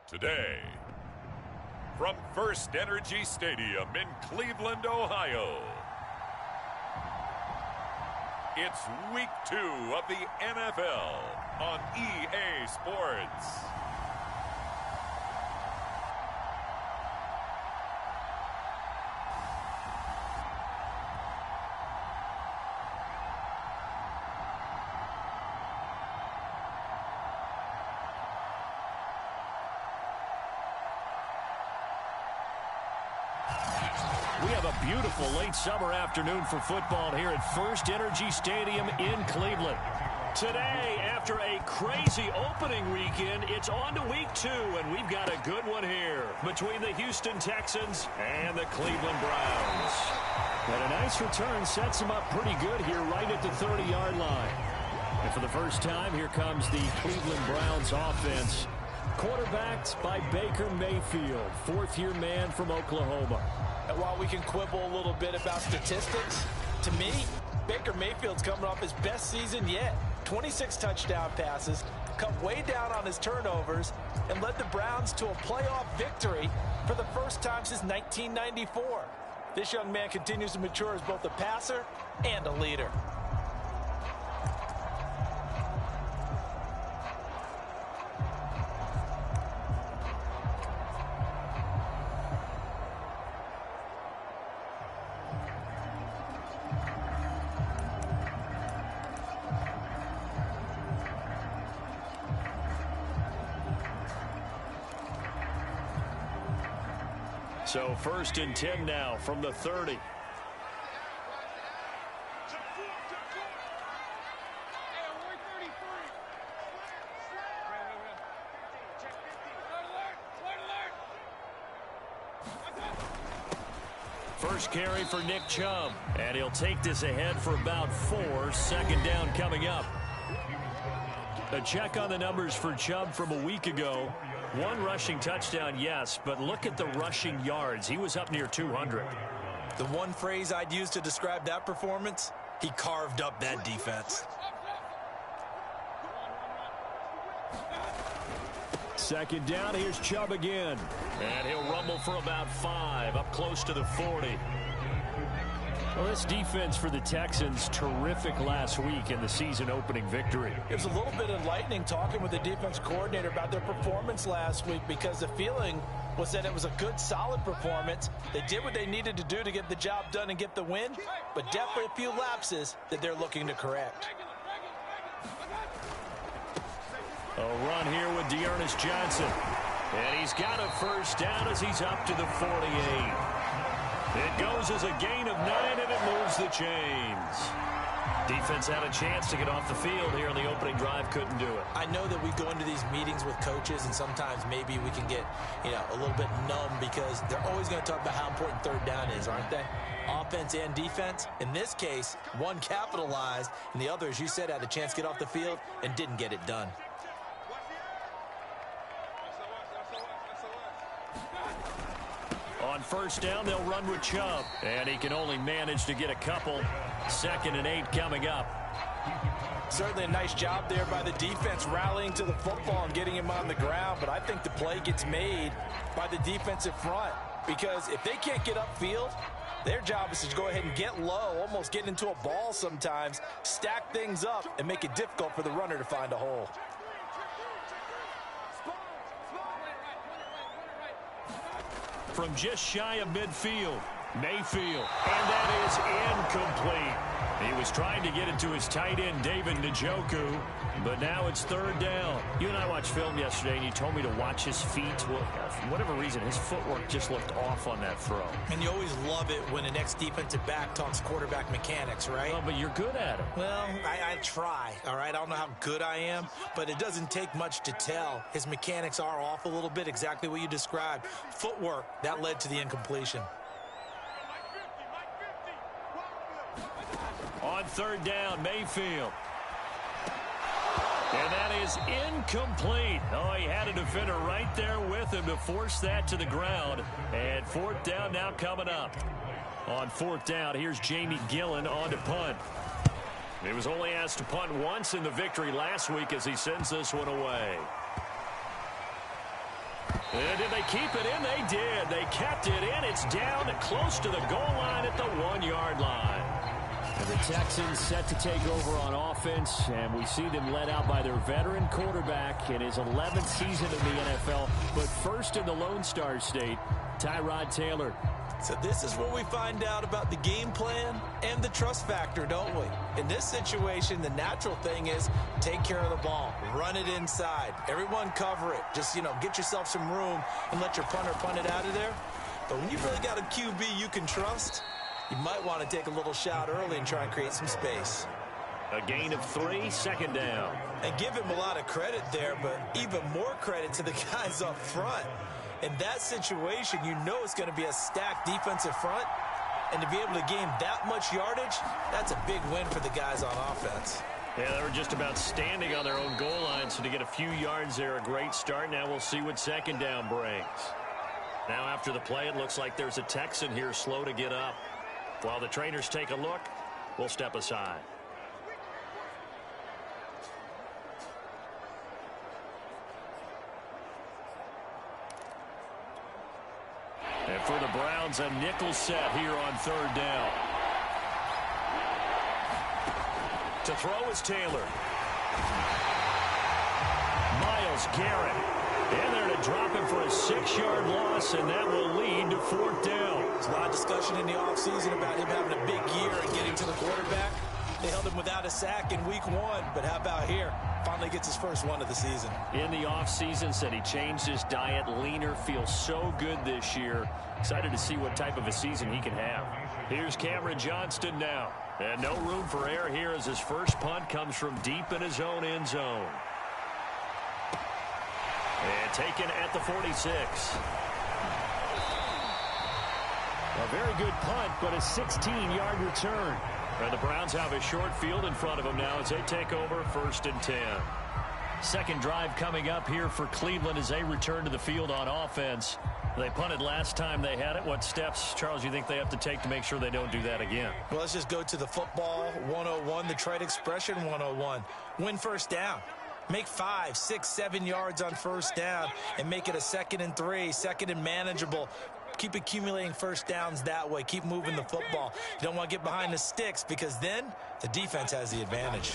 Today, from First Energy Stadium in Cleveland, Ohio, it's Week 2 of the NFL on EA Sports. We have a beautiful late summer afternoon for football here at First Energy Stadium in Cleveland. Today, after a crazy opening weekend, it's on to Week 2, and we've got a good one here between the Houston Texans and the Cleveland Browns. And a nice return sets them up pretty good here right at the 30-yard line. And for the first time, here comes the Cleveland Browns offense, quarterbacked by Baker Mayfield, fourth-year man from Oklahoma. And while we can quibble a little bit about statistics, to me, Baker Mayfield's coming off his best season yet. 26 touchdown passes, cut way down on his turnovers, and led the Browns to a playoff victory for the first time since 1994. This young man continues to mature as both a passer and a leader. So 1st and 10 now from the 30. First carry for Nick Chubb, and he'll take this ahead for about 4. Second down coming up. A check on the numbers for Chubb from a week ago. 1 rushing touchdown, yes, but look at the rushing yards. He was up near 200. The one phrase I'd use to describe that performance, he carved up that defense. Second down, here's Chubb again. And he'll rumble for about 5, up close to the 40. Well, this defense for the Texans, terrific last week in the season-opening victory. It was a little bit enlightening talking with the defense coordinator about their performance last week, because the feeling was that it was a good, solid performance. They did what they needed to do to get the job done and get the win, but definitely a few lapses that they're looking to correct. A run here with D'Ernest Johnson. And he's got a first down as he's up to the 48. It goes as a gain of 9, and it moves the chains. Defense had a chance to get off the field here on the opening drive, couldn't do it. I know that we go into these meetings with coaches, and sometimes maybe we can get, a little bit numb, because they're always going to talk about how important third down is, aren't they? Offense and defense. In this case, one capitalized, and the other, as you said, had a chance to get off the field and didn't get it done. On first down, they'll run with Chubb, and he can only manage to get a couple. 2nd and 8 coming up. Certainly a nice job there by the defense rallying to the football and getting him on the ground, but I think the play gets made by the defensive front, because if they can't get upfield, their job is to go ahead and get low, almost get into a ball sometimes, stack things up, and make it difficult for the runner to find a hole. From just shy of midfield, Mayfield, and that is incomplete. He was trying to get it to his tight end, David Njoku, but now it's 3rd down. You and I watched film yesterday, and you told me to watch his feet. Well, for whatever reason, his footwork just looked off on that throw. And you always love it when an ex-defensive back talks quarterback mechanics, right? Well, but you're good at it. Well, I try, all right? I don't know how good I am, but it doesn't take much to tell. His mechanics are off a little bit, exactly what you described. Footwork, that led to the incompletion. On 3rd down, Mayfield. And that is incomplete. Oh, he had a defender right there with him to force that to the ground. And 4th down now coming up. On 4th down, here's Jamie Gillen on to punt. He was only asked to punt once in the victory last week as he sends this one away. And did they keep it in? They did. They kept it in. It's down close to the goal line at the 1-yard line. And the Texans set to take over on offense, and we see them led out by their veteran quarterback in his 11th season in the NFL, but first in the Lone Star State, Tyrod Taylor. So this is where we find out about the game plan and the trust factor, don't we? In this situation, the natural thing is take care of the ball, run it inside, everyone cover it. Just, get yourself some room and let your punter punt it out of there. But when you've really got a QB you can trust, you might want to take a little shot early and try and create some space. A gain of 3, second down. And give him a lot of credit there, but even more credit to the guys up front. In that situation, it's going to be a stacked defensive front. And to be able to gain that much yardage, that's a big win for the guys on offense. Yeah, they were just about standing on their own goal line, so to get a few yards there, a great start. Now we'll see what second down brings. Now after the play, it looks like there's a Texan here slow to get up. While the trainers take a look, we'll step aside. And for the Browns, a nickel set here on third down. To throw is Taylor. Myles Garrett in there to drop him for a 6-yard loss, and that will lead to fourth down. There's a lot of discussion in the offseason about him having a big year and getting to the quarterback. They held him without a sack in week 1, but how about here? Finally gets his first one of the season. In the offseason, said he changed his diet, leaner, feels so good this year. Excited to see what type of a season he can have. Here's Cameron Johnston now. And no room for error here as his first punt comes from deep in his own end zone. And taken at the 46. A very good punt, but a 16-yard return. And the Browns have a short field in front of them now as they take over 1st and 10. Second drive coming up here for Cleveland as they return to the field on offense. They punted last time they had it. What steps, Charles, you think they have to take to make sure they don't do that again? Well, let's just go to the football 101, the trade expression 101. Win first down. Make 5, 6, 7 yards on first down and make it a 2nd and 3, 2nd and manageable. Keep accumulating first downs that way. Keep moving the football. You don't want to get behind the sticks because then the defense has the advantage.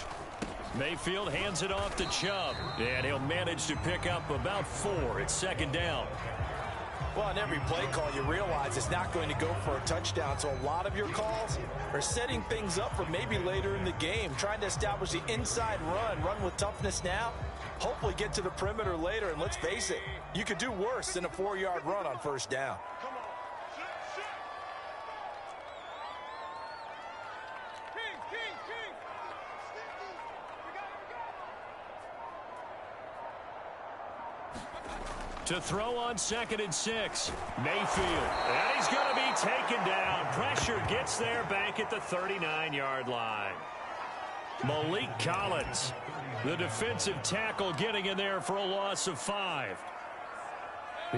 Mayfield hands it off to Chubb, and he'll manage to pick up about 4. It's 2nd down. Well, on every play call, you realize it's not going to go for a touchdown, so a lot of your calls are setting things up for maybe later in the game, trying to establish the inside run with toughness now, hopefully get to the perimeter later, and let's face it, you could do worse than a 4-yard run on first down. To throw on 2nd and 6. Mayfield. And he's going to be taken down. Pressure gets there back at the 39-yard line. Malik Collins, the defensive tackle, getting in there for a loss of 5.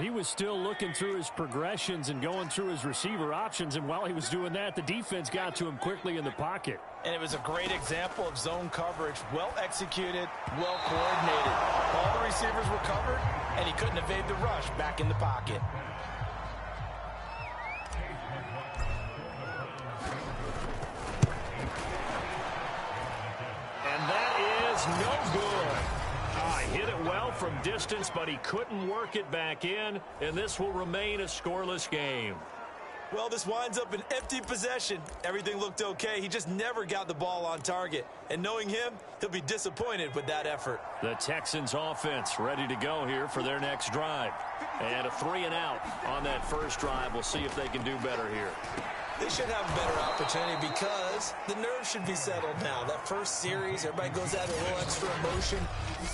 He was still looking through his progressions and going through his receiver options, and while he was doing that, the defense got to him quickly in the pocket. And it was a great example of zone coverage, well executed, well coordinated. All the receivers were covered, and he couldn't evade the rush back in the pocket. And that is no good. Hit it well from distance, but he couldn't work it back in, and this will remain a scoreless game. Well, this winds up an empty possession. Everything looked okay. He just never got the ball on target. And knowing him, he'll be disappointed with that effort. The Texans offense ready to go here for their next drive. And a 3-and-out on that first drive. We'll see if they can do better here. They should have a better opportunity because the nerves should be settled now. That first series, everybody goes out with a little extra emotion.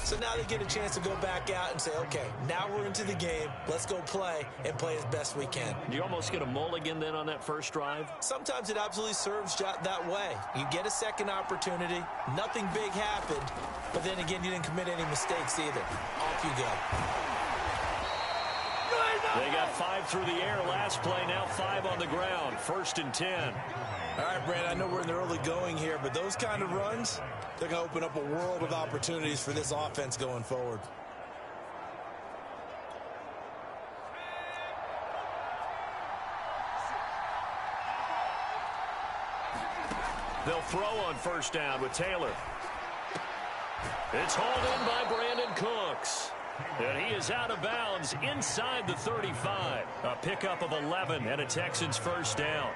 So now they get a chance to go back out and say, okay, now we're into the game. Let's go play and play as best we can. Do you almost get a mulligan then on that first drive? Sometimes it absolutely serves that way. You get a second opportunity. Nothing big happened. But then again, you didn't commit any mistakes either. Off you go. They got 5 through the air last play, now 5 on the ground. 1st and 10. All right, Brad, I know we're in the early going here, but those kind of runs, they're going to open up a world of opportunities for this offense going forward. They'll throw on first down with Taylor. It's hauled in by Brandon Cooks. And he is out of bounds inside the 35. A pickup of 11 and a Texans first down.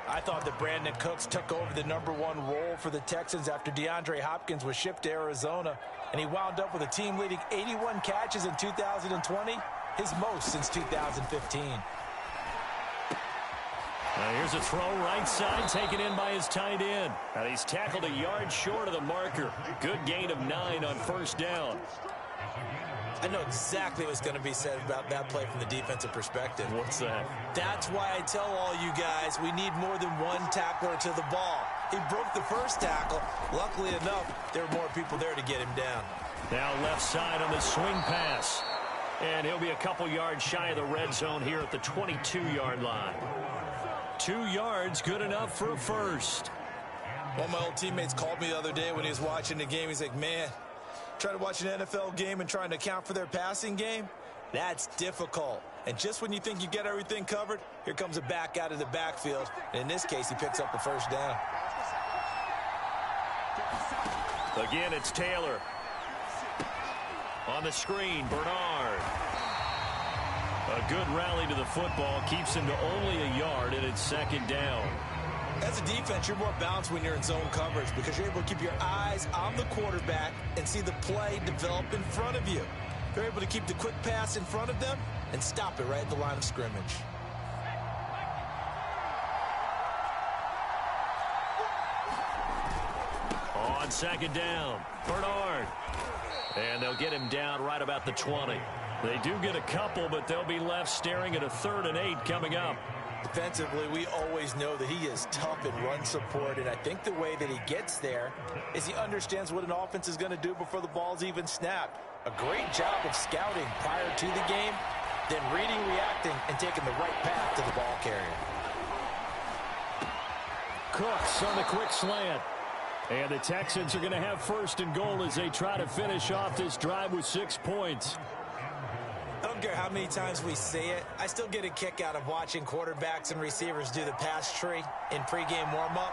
I thought that Brandon Cooks took over the #1 role for the Texans after DeAndre Hopkins was shipped to Arizona, and he wound up with a team-leading 81 catches in 2020, his most since 2015. Now here's a throw right side taken in by his tight end. And he's tackled a yard short of the marker. Good gain of 9 on first down. I know exactly what's going to be said about that play from the defensive perspective. What's that? That's why I tell all you guys we need more than one tackler to the ball. He broke the first tackle. Luckily enough, there were more people there to get him down. Now left side on the swing pass. And he'll be a couple yards shy of the red zone here at the 22-yard line. 2 yards, good enough for a first. One of my old teammates called me the other day when he was watching the game. He's like, man, trying to watch an NFL game and trying to account for their passing game, that's difficult. And just when you think you get everything covered, here comes a back out of the backfield. And in this case, he picks up the first down. Again, it's Taylor. On the screen, Bernard. A good rally to the football keeps him to only a yard, and it's second down. As a defense, you're more balanced when you're in zone coverage because you're able to keep your eyes on the quarterback and see the play develop in front of you. You're able to keep the quick pass in front of them and stop it right at the line of scrimmage. On second down, Bernard. And they'll get him down right about the 20. They do get a couple, but they'll be left staring at a 3rd and 8 coming up. Defensively, we always know that he is tough in run support, and I think the way that he gets there is he understands what an offense is going to do before the ball's even snapped. A great job of scouting prior to the game, then reading, reacting, and taking the right path to the ball carrier. Cooks on the quick slant. And the Texans are going to have 1st and goal as they try to finish off this drive with 6 points. I don't care how many times we say it, I still get a kick out of watching quarterbacks and receivers do the pass tree in pregame warm-up.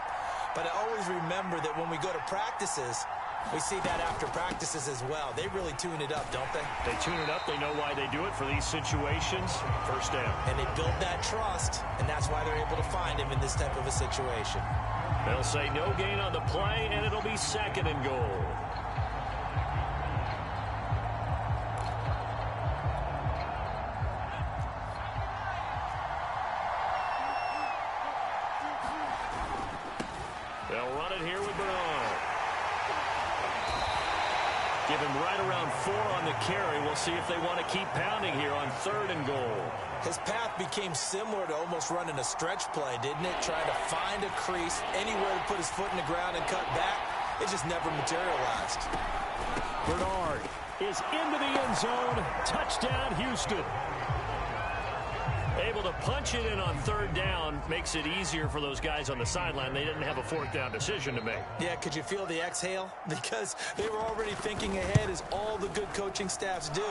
But I always remember that when we go to practices, we see that after practices as well. They really tune it up, don't they? They tune it up. They know why they do it for these situations. First down. And they build that trust, and that's why they're able to find him in this type of a situation. They'll say no gain on the play, and it'll be 2nd and goal. They'll run it here with Bernard. Give him right around 4 on the carry. We'll see if they want to keep pounding here on 3rd and goal. His path became similar to almost running a stretch play, didn't it? Trying to find a crease, anywhere to put his foot in the ground and cut back. It just never materialized. Bernard is into the end zone. Touchdown, Houston. Able to punch it in on 3rd down makes it easier for those guys on the sideline. They didn't have a 4th down decision to make. Yeah, could you feel the exhale? Because they were already thinking ahead, as all the good coaching staffs do.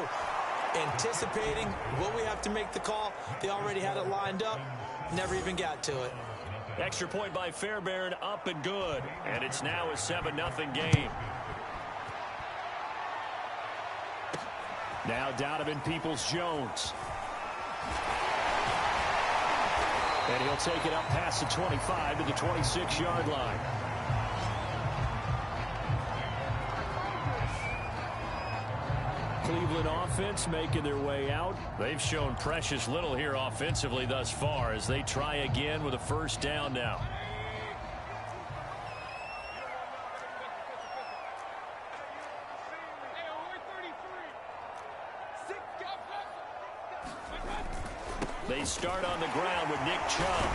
Anticipating, will we have to make the call? They already had it lined up, never even got to it. Extra point by Fairbairn, up and good. And it's now a 7-0 game. Now Donovan Peoples-Jones. And he'll take it up past the 25 to the 26-yard line. Cleveland offense making their way out. They've shown precious little here offensively thus far as they try again with a 1st down now. They start on the ground with Nick Chubb.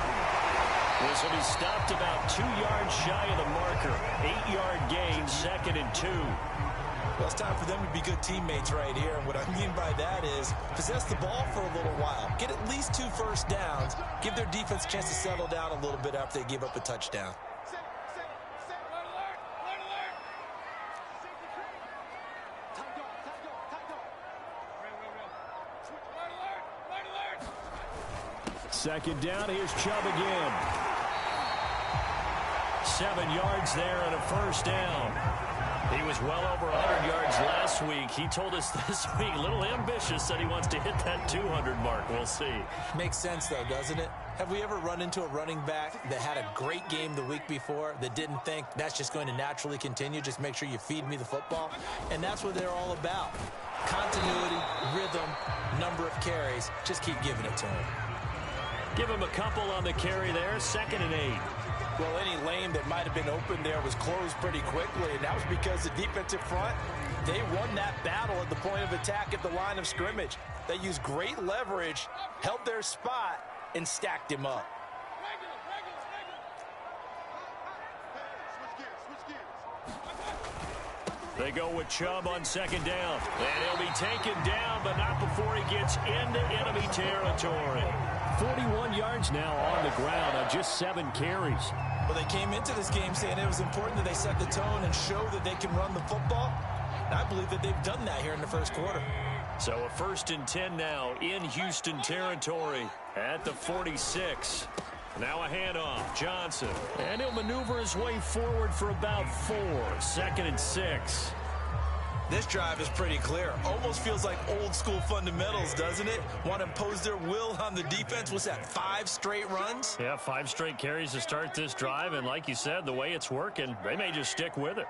This will be stopped about 2 yards shy of the marker. 8-yard gain, 2nd and 2. Well, it's time for them to be good teammates right here. And what I mean by that is possess the ball for a little while. Get at least 2 first downs. Give their defense a chance to settle down a little bit after they give up a touchdown. Second down, here's Chubb again. 7 yards there and a first down. He was well over 100 yards last week. He told us this week, a little ambitious, that he wants to hit that 200 mark. We'll see. Makes sense, though, doesn't it? Have we ever run into a running back that had a great game the week before that didn't think that's just going to naturally continue? Just make sure you feed me the football. And that's what they're all about. Continuity, rhythm, number of carries. Just keep giving it to him. Give him a couple on the carry there. 2nd and 8. Well, any lane that might have been open there was closed pretty quickly, and that was because the defensive front, they won that battle at the point of attack at the line of scrimmage. They used great leverage, held their spot, and stacked him up. They go with Chubb on 2nd down. And he'll be taken down, but not before he gets into enemy territory. 41 yards now on the ground on just 7 carries. Well, they came into this game saying it was important that they set the tone and show that they can run the football. And I believe that they've done that here in the first quarter. So a 1st and 10 now in Houston territory at the 46. Now a handoff, Johnson. And he'll maneuver his way forward for about 4. 2nd and 6. This drive is pretty clear. Almost feels like old school fundamentals, doesn't it? Want to impose their will on the defense. What's that, 5 straight runs? Yeah, 5 straight carries to start this drive. And like you said, the way it's working, they may just stick with it.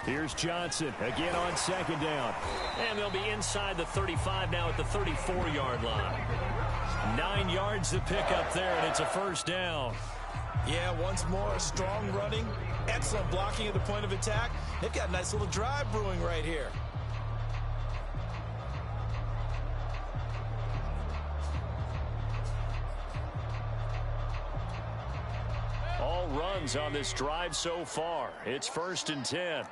Here's Johnson again on 2nd down. And they'll be inside the 35 now at the 34-yard line. 9 yards to pick up there, and it's a first down. Yeah, once more, strong running, excellent blocking at the point of attack. They've got a nice little drive brewing right here. All runs on this drive so far. It's 1st and 10.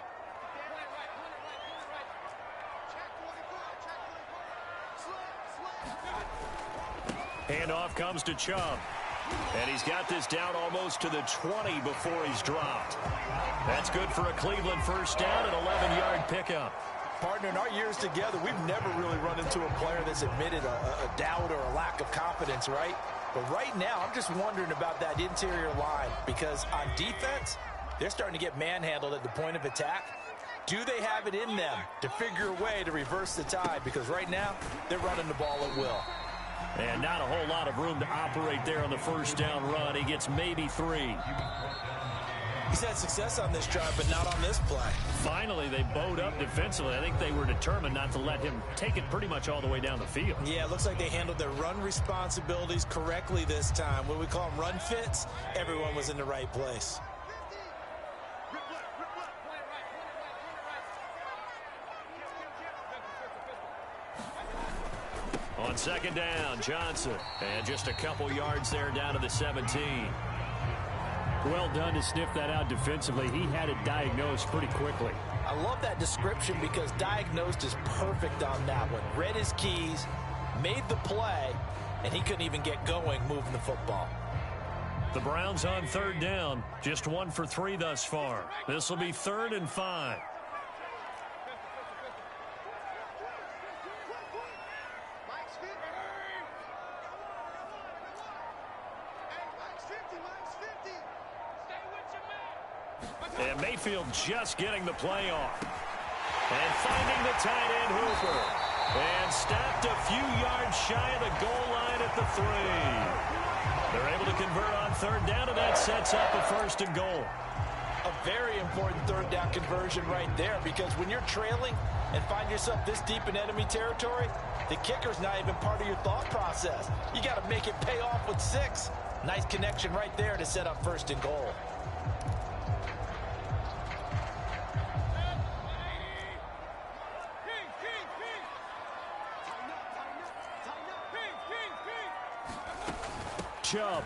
Handoff comes to Chubb. And he's got this down almost to the 20 before he's dropped. That's good for a Cleveland first down, an 11-yard pickup. Partner, in our years together, we've never really run into a player that's admitted a doubt or a lack of confidence, right? But right now, I'm just wondering about that interior line because on defense, they're starting to get manhandled at the point of attack. Do they have it in them to figure a way to reverse the tide? Because right now, they're running the ball at will. And not a whole lot of room to operate there on the first down run. He gets maybe 3. He's had success on this drive, but not on this play. Finally, they bowed up defensively. I think they were determined not to let him take it pretty much all the way down the field. Yeah, it looks like they handled their run responsibilities correctly this time. What we call them run fits, everyone was in the right place. On 2nd down, Johnson. And just a couple yards there down to the 17. Well done to sniff that out defensively. He had it diagnosed pretty quickly. I love that description because diagnosed is perfect on that one. Read his keys, made the play, and he couldn't even get going moving the football. The Browns on 3rd down. Just 1 for 3 thus far. This will be 3rd and 5. And Mayfield just getting the play off. And finding the tight end Hooper. And stopped a few yards shy of the goal line at the 3. They're able to convert on 3rd down, and that sets up a 1st and goal. A very important 3rd down conversion right there because when you're trailing and find yourself this deep in enemy territory, the kicker's not even part of your thought process. You got to make it pay off with 6. Nice connection right there to set up 1st and goal. Chubb.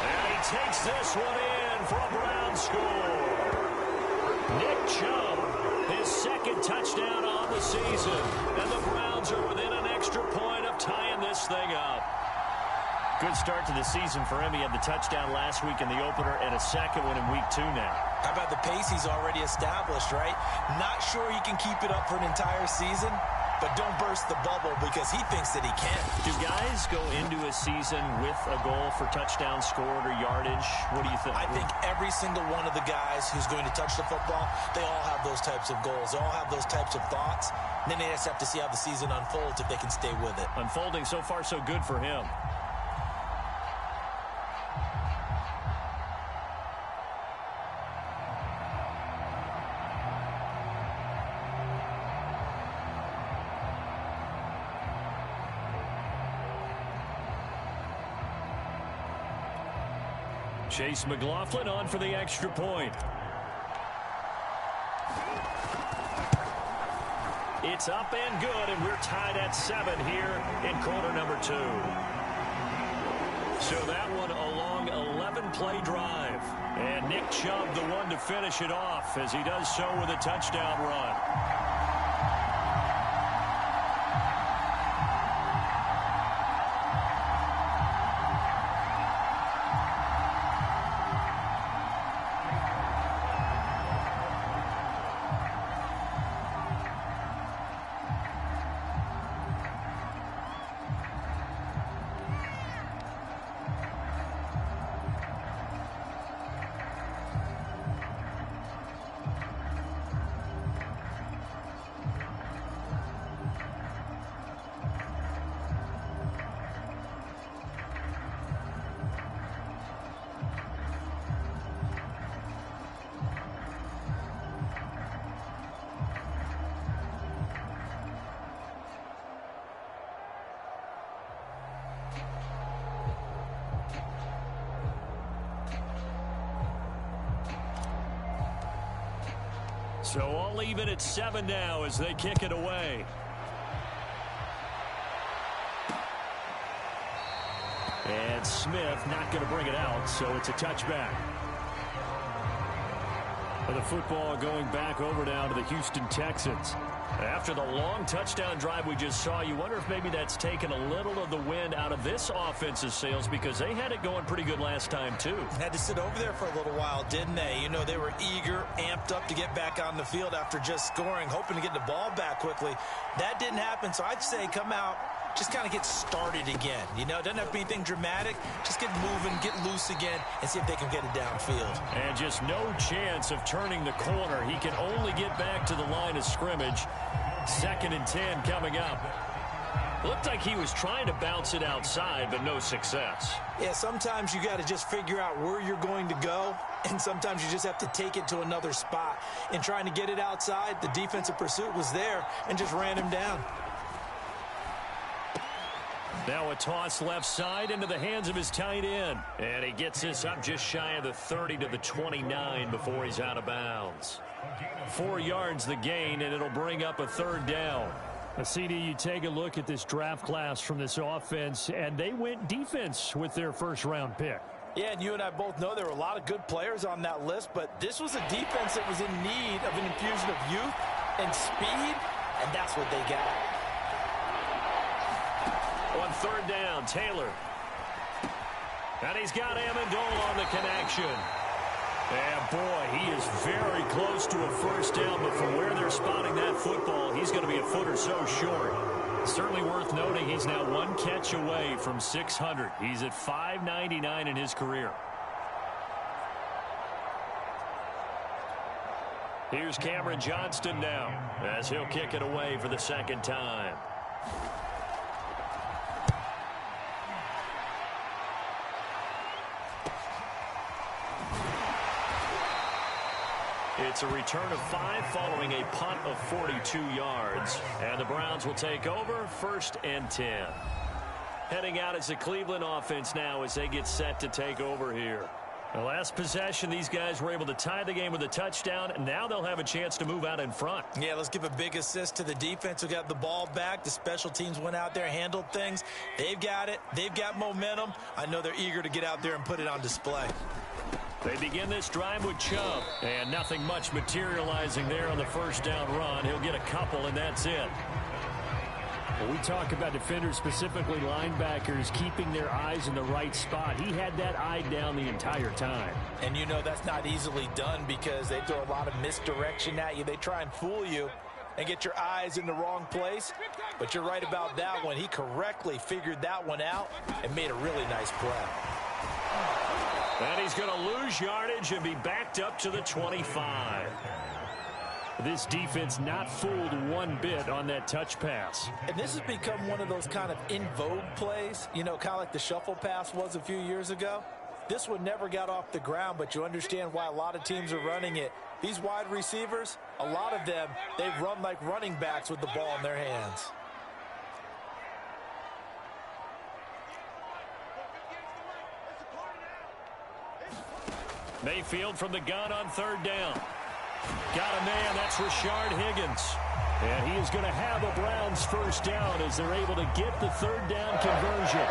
And he takes this one in for a Brown score. Nick Chubb, his 2nd touchdown on the season. And the Browns are within an extra point of tying this thing up. Good start to the season for him. He had the touchdown last week in the opener and a 2nd one in week 2 now. How about the pace he's already established, right? Not sure he can keep it up for an entire season, but don't burst the bubble because he thinks that he can. Do guys go into a season with a goal for touchdown scored or yardage? What do you think? I think every single one of the guys who's going to touch the football, they all have those types of goals. They all have those types of thoughts. And then they just have to see how the season unfolds if they can stay with it. Unfolding so far so good for him. Chase McLaughlin on for the extra point. It's up and good, and we're tied at 7 here in quarter number 2. So that one a long 11-play drive. And Nick Chubb the one to finish it off as he does so with a touchdown run. So all even at 7 now as they kick it away. And Smith not going to bring it out, so it's a touchback. And the football going back over now to the Houston Texans. After the long touchdown drive we just saw, you wonder if maybe that's taken a little of the wind out of this offensive sails because they had it going pretty good last time, too. Had to sit over there for a little while, didn't they? You know, they were eager, amped up to get back on the field after just scoring, hoping to get the ball back quickly. That didn't happen, so I'd say come out, just kind of get started again. You know, it doesn't have to be anything dramatic. Just get moving, get loose again, and see if they can get it downfield. And just no chance of turning the corner. He can only get back to the line of scrimmage. 2nd and 10 coming up. Looked like he was trying to bounce it outside, but no success. Yeah, sometimes you got to just figure out where you're going to go, and sometimes you just have to take it to another spot. In trying to get it outside, the defensive pursuit was there and just ran him down. Now a toss left side into the hands of his tight end. And he gets this up just shy of the 30 to the 29 before he's out of bounds. 4 yards the gain, and it'll bring up a 3rd down. CD, you take a look at this draft class from this offense, and they went defense with their first-round pick. Yeah, and you and I both know there were a lot of good players on that list, but this was a defense that was in need of an infusion of youth and speed, and that's what they got. On 3rd down, Taylor. And he's got Amendola on the connection. And boy, he is very close to a 1st down, but from where they're spotting that football, he's going to be a foot or so short. Certainly worth noting he's now 1 catch away from 600. He's at 599 in his career. Here's Cameron Johnston now as he'll kick it away for the 2nd time. It's a return of 5 following a punt of 42 yards. And the Browns will take over 1st and 10. Heading out as the Cleveland offense now as they get set to take over here. The last possession, these guys were able to tie the game with a touchdown, and now they'll have a chance to move out in front. Yeah, let's give a big assist to the defense who got the ball back. The special teams went out there, handled things. They've got it. They've got momentum. I know they're eager to get out there and put it on display. They begin this drive with Chubb, and nothing much materializing there on the 1st down run. He'll get a couple, and that's it. When we talk about defenders, specifically linebackers, keeping their eyes in the right spot, he had that eye down the entire time. And you know that's not easily done because they throw a lot of misdirection at you. They try and fool you. and get your eyes in the wrong place. But you're right about that one. He correctly figured that one out and made a really nice play. And he's going to lose yardage and be backed up to the 25. This defense not fooled one bit on that touch pass. And this has become one of those kind of in vogue plays, you know, kind of like the shuffle pass was a few years ago. This one never got off the ground, but you understand why a lot of teams are running it. These wide receivers, a lot of them, they run like running backs with the ball in their hands. Mayfield from the gun on third down. Got a man, that's Rashard Higgins. And he is going to have a Browns first down as they're able to get the third down conversion.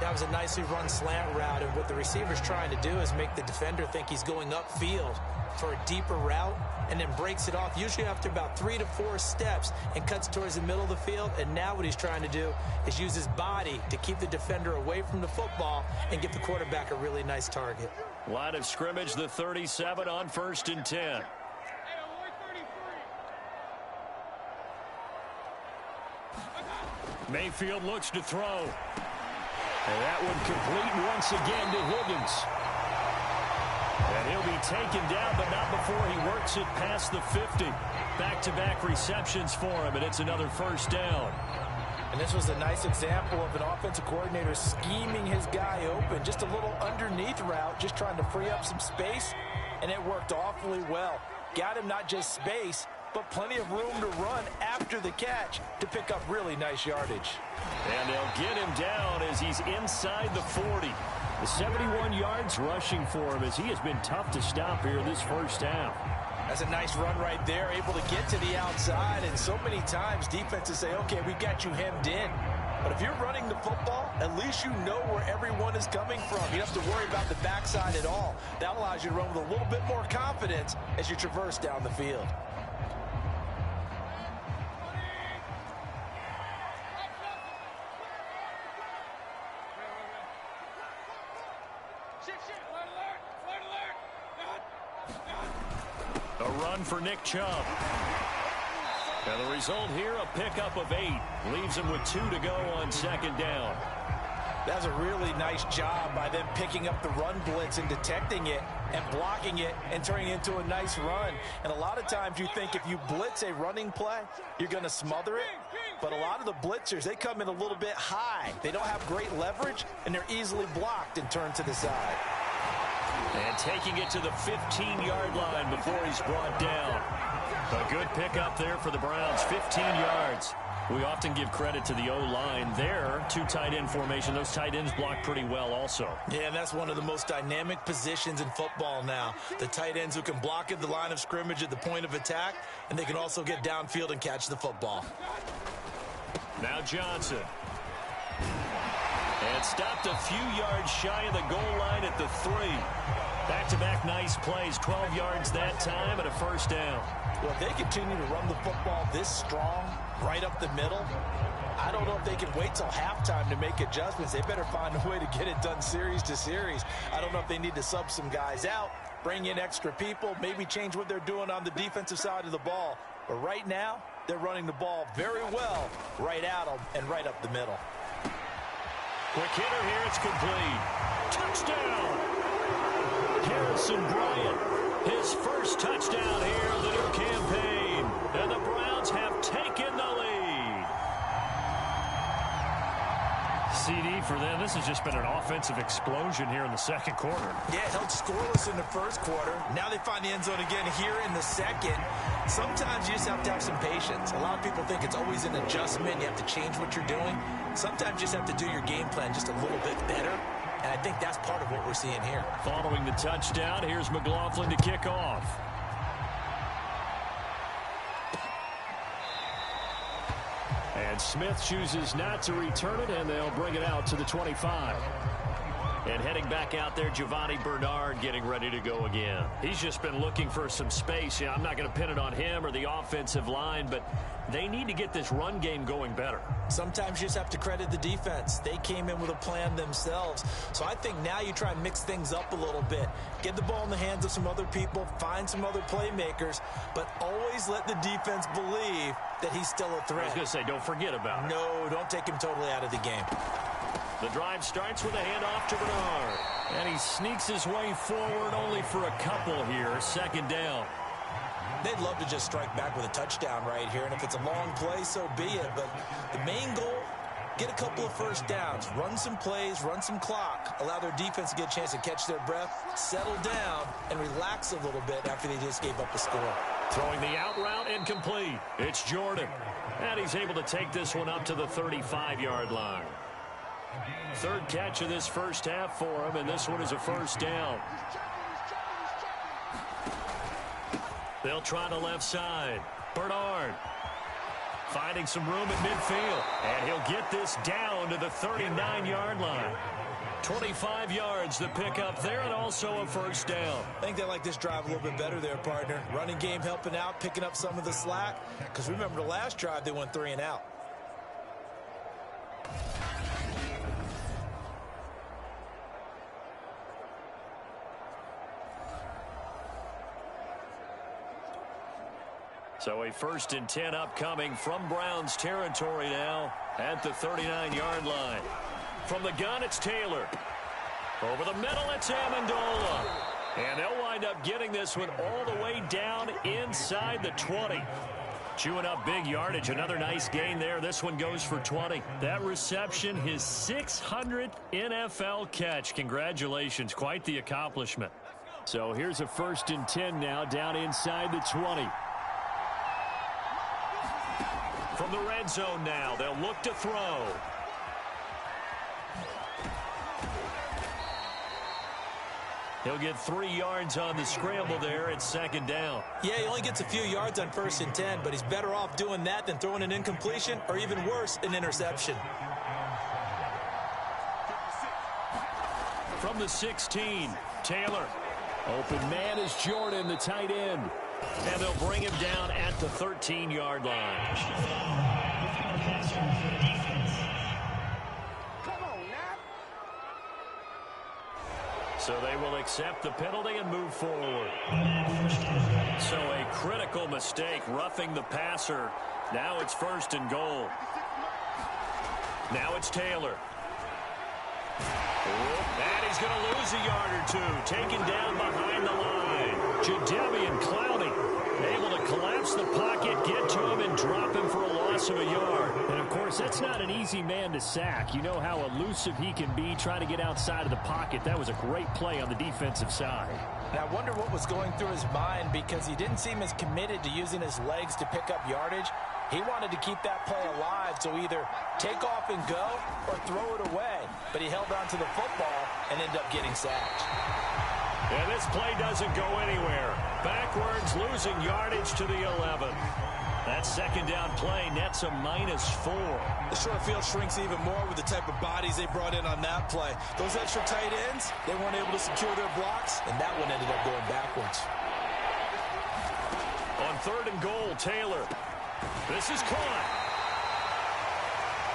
That was a nicely run slant route, and what the receiver's trying to do is make the defender think he's going upfield for a deeper route and then breaks it off, usually after about 3 to 4 steps, and cuts towards the middle of the field. And now what he's trying to do is use his body to keep the defender away from the football and give the quarterback a really nice target. Line of scrimmage, the 37 on 1st and 10. Mayfield looks to throw. And that one complete once again to Higgins. And he'll be taken down, but not before he works it past the 50. Back-to-back receptions for him, and it's another first down. And this was a nice example of an offensive coordinator scheming his guy open. Just a little underneath route, just trying to free up some space, and it worked awfully well. Got him not just space, but plenty of room to run after the catch to pick up really nice yardage. And they'll get him down as he's inside the 40. The 71 yards rushing for him as he has been tough to stop here this first half. That's a nice run right there, able to get to the outside. And so many times defenses say, okay, we got you hemmed in. But if you're running the football, at least you know where everyone is coming from. You don't have to worry about the backside at all. That allows you to run with a little bit more confidence as you traverse down the field. A run for Nick Chubb. And the result here, a pickup of 8. Leaves him with 2 to go on second down. That's a really nice job by them picking up the run blitz and detecting it and blocking it and turning it into a nice run. And a lot of times you think if you blitz a running play, you're going to smother it. But a lot of the blitzers, they come in a little bit high. They don't have great leverage, and they're easily blocked and turned to the side. And taking it to the 15-yard line before he's brought down. A good pickup there for the Browns, 15 yards. We often give credit to the O-line there. 2 tight end formation. Those tight ends block pretty well also. Yeah, and that's one of the most dynamic positions in football now. The tight ends who can block at the line of scrimmage at the point of attack, and they can also get downfield and catch the football. Now Johnson. And stopped a few yards shy of the goal line at the 3. Back-to-back nice plays, 12 yards that time and a first down. Well, if they continue to run the football this strong, right up the middle, I don't know if they can wait till halftime to make adjustments. They better find a way to get it done series to series. I don't know if they need to sub some guys out, bring in extra people, maybe change what they're doing on the defensive side of the ball. But right now, they're running the ball very well right at them and right up the middle. Quick hitter here, it's complete. Touchdown! Harrison Bryant, his first touchdown here of the new campaign. And the Browns have taken the lead. CD for them. This has just been an offensive explosion here in the second quarter. Yeah, held scoreless in the first quarter. Now they find the end zone again here in the second. Sometimes you just have to have some patience. A lot of people think it's always an adjustment. You have to change what you're doing. Sometimes you just have to do your game plan just a little bit better. And I think that's part of what we're seeing here. Following the touchdown, here's McLaughlin to kick off. And Smith chooses not to return it, and they'll bring it out to the 25. And heading back out there, Giovanni Bernard getting ready to go again. He's just been looking for some space. Yeah, I'm not going to pin it on him or the offensive line, but they need to get this run game going better. Sometimes you just have to credit the defense. They came in with a plan themselves. So I think now you try and mix things up a little bit. Get the ball in the hands of some other people, find some other playmakers, but always let the defense believe that he's still a threat. I was going to say, don't forget about it. No, don't take him totally out of the game. The drive starts with a handoff to Bernard. And he sneaks his way forward only for a couple here. Second down. They'd love to just strike back with a touchdown right here. And if it's a long play, so be it. But the main goal, get a couple of first downs. Run some plays, run some clock. Allow their defense to get a chance to catch their breath, settle down, and relax a little bit after they just gave up a score. Throwing the out route incomplete. It's Jordan. And he's able to take this one up to the 35-yard line. Third catch of this first half for him, and this one is a first down. They'll try the left side. Bernard finding some room at midfield, and he'll get this down to the 39-yard line. 25 yards the pickup there, and also a first down. I think they like this drive a little bit better there, partner. Running game helping out, picking up some of the slack. Because remember the last drive, they went 3 and out. So a 1st and 10 upcoming from Browns territory now at the 39-yard line. From the gun, it's Taylor. Over the middle, it's Amendola. And they'll wind up getting this one all the way down inside the 20. Chewing up big yardage. Another nice gain there. This one goes for 20. That reception, his 600th NFL catch. Congratulations. Quite the accomplishment. So here's a 1st and 10 now down inside the 20. From the red zone now, they'll look to throw. He'll get 3 yards on the scramble there at second down. Yeah, he only gets a few yards on 1st and 10, but he's better off doing that than throwing an incompletion or even worse, an interception. From the 16, Taylor. Open man is Jordan, the tight end. And they'll bring him down at the 13-yard line. So they will accept the penalty and move forward. So a critical mistake, roughing the passer. Now it's 1st and goal. Now it's Taylor. And he's going to lose a yard or two. Taken down behind the line. Jadeveon Clowney able to collapse the pocket, get to him, and drop him for a loss of a yard. And, of course, that's not an easy man to sack. You know how elusive he can be trying to get outside of the pocket. That was a great play on the defensive side. And I wonder what was going through his mind, because he didn't seem as committed to using his legs to pick up yardage. He wanted to keep that play alive, so either take off and go or throw it away. But he held on to the football and ended up getting sacked. And this play doesn't go anywhere. Backwards, losing yardage to the 11. That second down play nets a -4. The short field shrinks even more with the type of bodies they brought in on that play. Those extra tight ends, they weren't able to secure their blocks, and that one ended up going backwards. On 3rd and goal, Taylor. This is caught.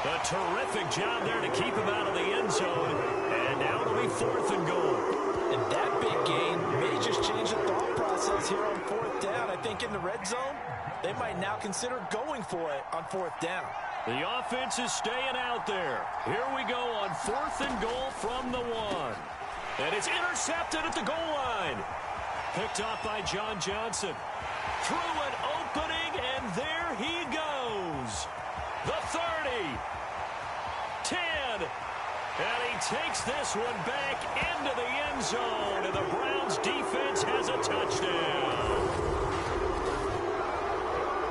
A terrific job there to keep him out of the end zone. And now it'll be 4th and goal. And that big gain may just change the thought process here on 4th down. I think in the red zone, they might now consider going for it on 4th down. The offense is staying out there. Here we go on 4th and goal from the 1. And it's intercepted at the goal line. Picked up by John Johnson. Through an opening, and there he goes. The 30. 10. And he takes this one back into the end zone, and the Browns defense has a touchdown.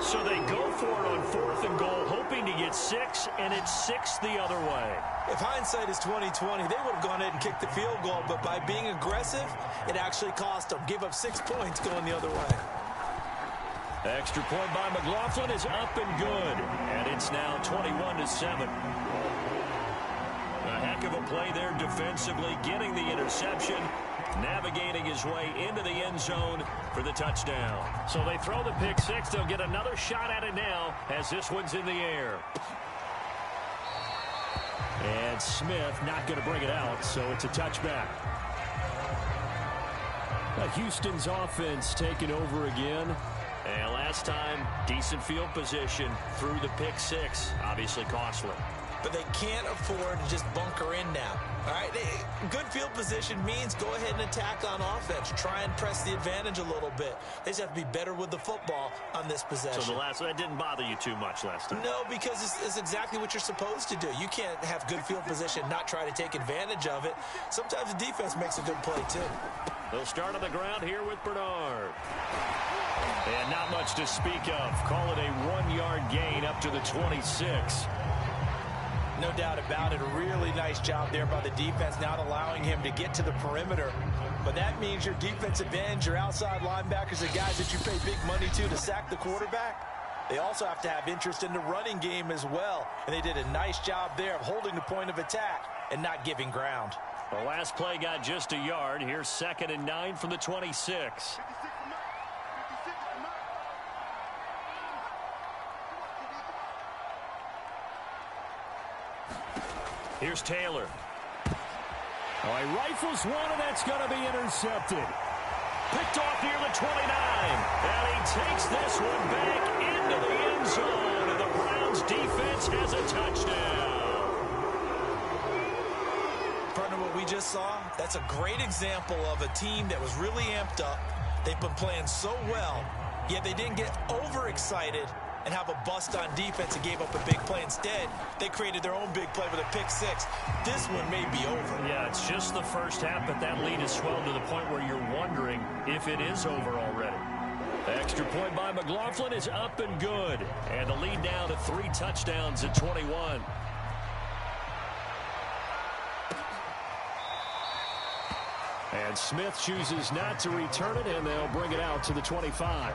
So they go for it on 4th and goal, hoping to get 6, and it's 6 the other way. If hindsight is 20/20, they would have gone ahead and kicked the field goal, but by being aggressive, it actually cost them. Gave up 6 points going the other way. Extra point by McLaughlin is up and good, and it's now 21-7. A heck of a play there defensively, getting the interception, navigating his way into the end zone for the touchdown. So they throw the pick six. They'll get another shot at it now as this one's in the air. And Smith not going to bring it out, so it's a touchback. Houston's offense taking over again. And last time, decent field position through the pick six. Obviously costly. But they can't afford to just bunker in now. All right, good field position means go ahead and attack on offense. Try and press the advantage a little bit. They just have to be better with the football on this possession. So that didn't bother you too much last time? No, because it's exactly what you're supposed to do. You can't have good field position and not try to take advantage of it. Sometimes the defense makes a good play, too. They'll start on the ground here with Bernard. And not much to speak of. Call it a 1-yard gain up to the 26. No doubt about it. A really nice job there by the defense, not allowing him to get to the perimeter. But that means your defensive ends, your outside linebackers, the guys that you pay big money to sack the quarterback, they also have to have interest in the running game as well. And they did a nice job there of holding the point of attack and not giving ground. The last play got just a yard. Here's 2nd and 9 from the 26. Here's Taylor. Oh, he rifles one, and that's going to be intercepted. Picked off near the 29. And he takes this one back into the end zone. And the Browns defense has a touchdown. Partner, what we just saw, that's a great example of a team that was really amped up. They've been playing so well, yet they didn't get overexcited and have a bust on defense and gave up a big play. Instead, they created their own big play with a pick six. This one may be over. Yeah, it's just the first half, but that lead has swelled to the point where you're wondering if it is over already. The extra point by McLaughlin is up and good. And the lead now to 3 touchdowns at 21. And Smith chooses not to return it, and they'll bring it out to the 25.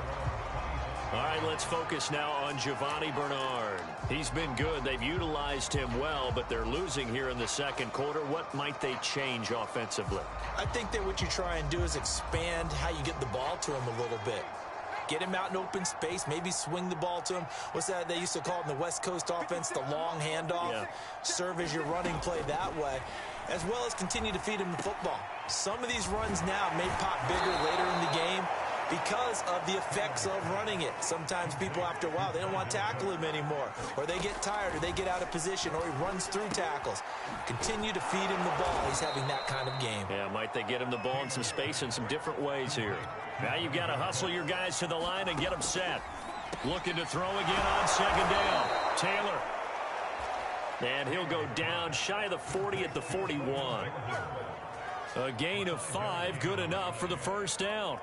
All right, let's focus now on Giovani Bernard. He's been good. They've utilized him well, but they're losing here in the second quarter. What might they change offensively? I think that what you try and do is expand how you get the ball to him a little bit. Get him out in open space, maybe swing the ball to him. What's that they used to call in the West Coast offense, the long handoff? Yeah. Serve as your running play that way, as well as continue to feed him the football. Some of these runs now may pop bigger later in the game because of the effects of running it. Sometimes people, after a while, they don't want to tackle him anymore, or they get tired, or they get out of position, or he runs through tackles. Continue to feed him the ball. He's having that kind of game. Yeah, might they get him the ball in some space in some different ways here. Now you've got to hustle your guys to the line and get them set. Looking to throw again on 2nd down. Taylor. And he'll go down shy of the 40 at the 41. A gain of 5, good enough for the first down.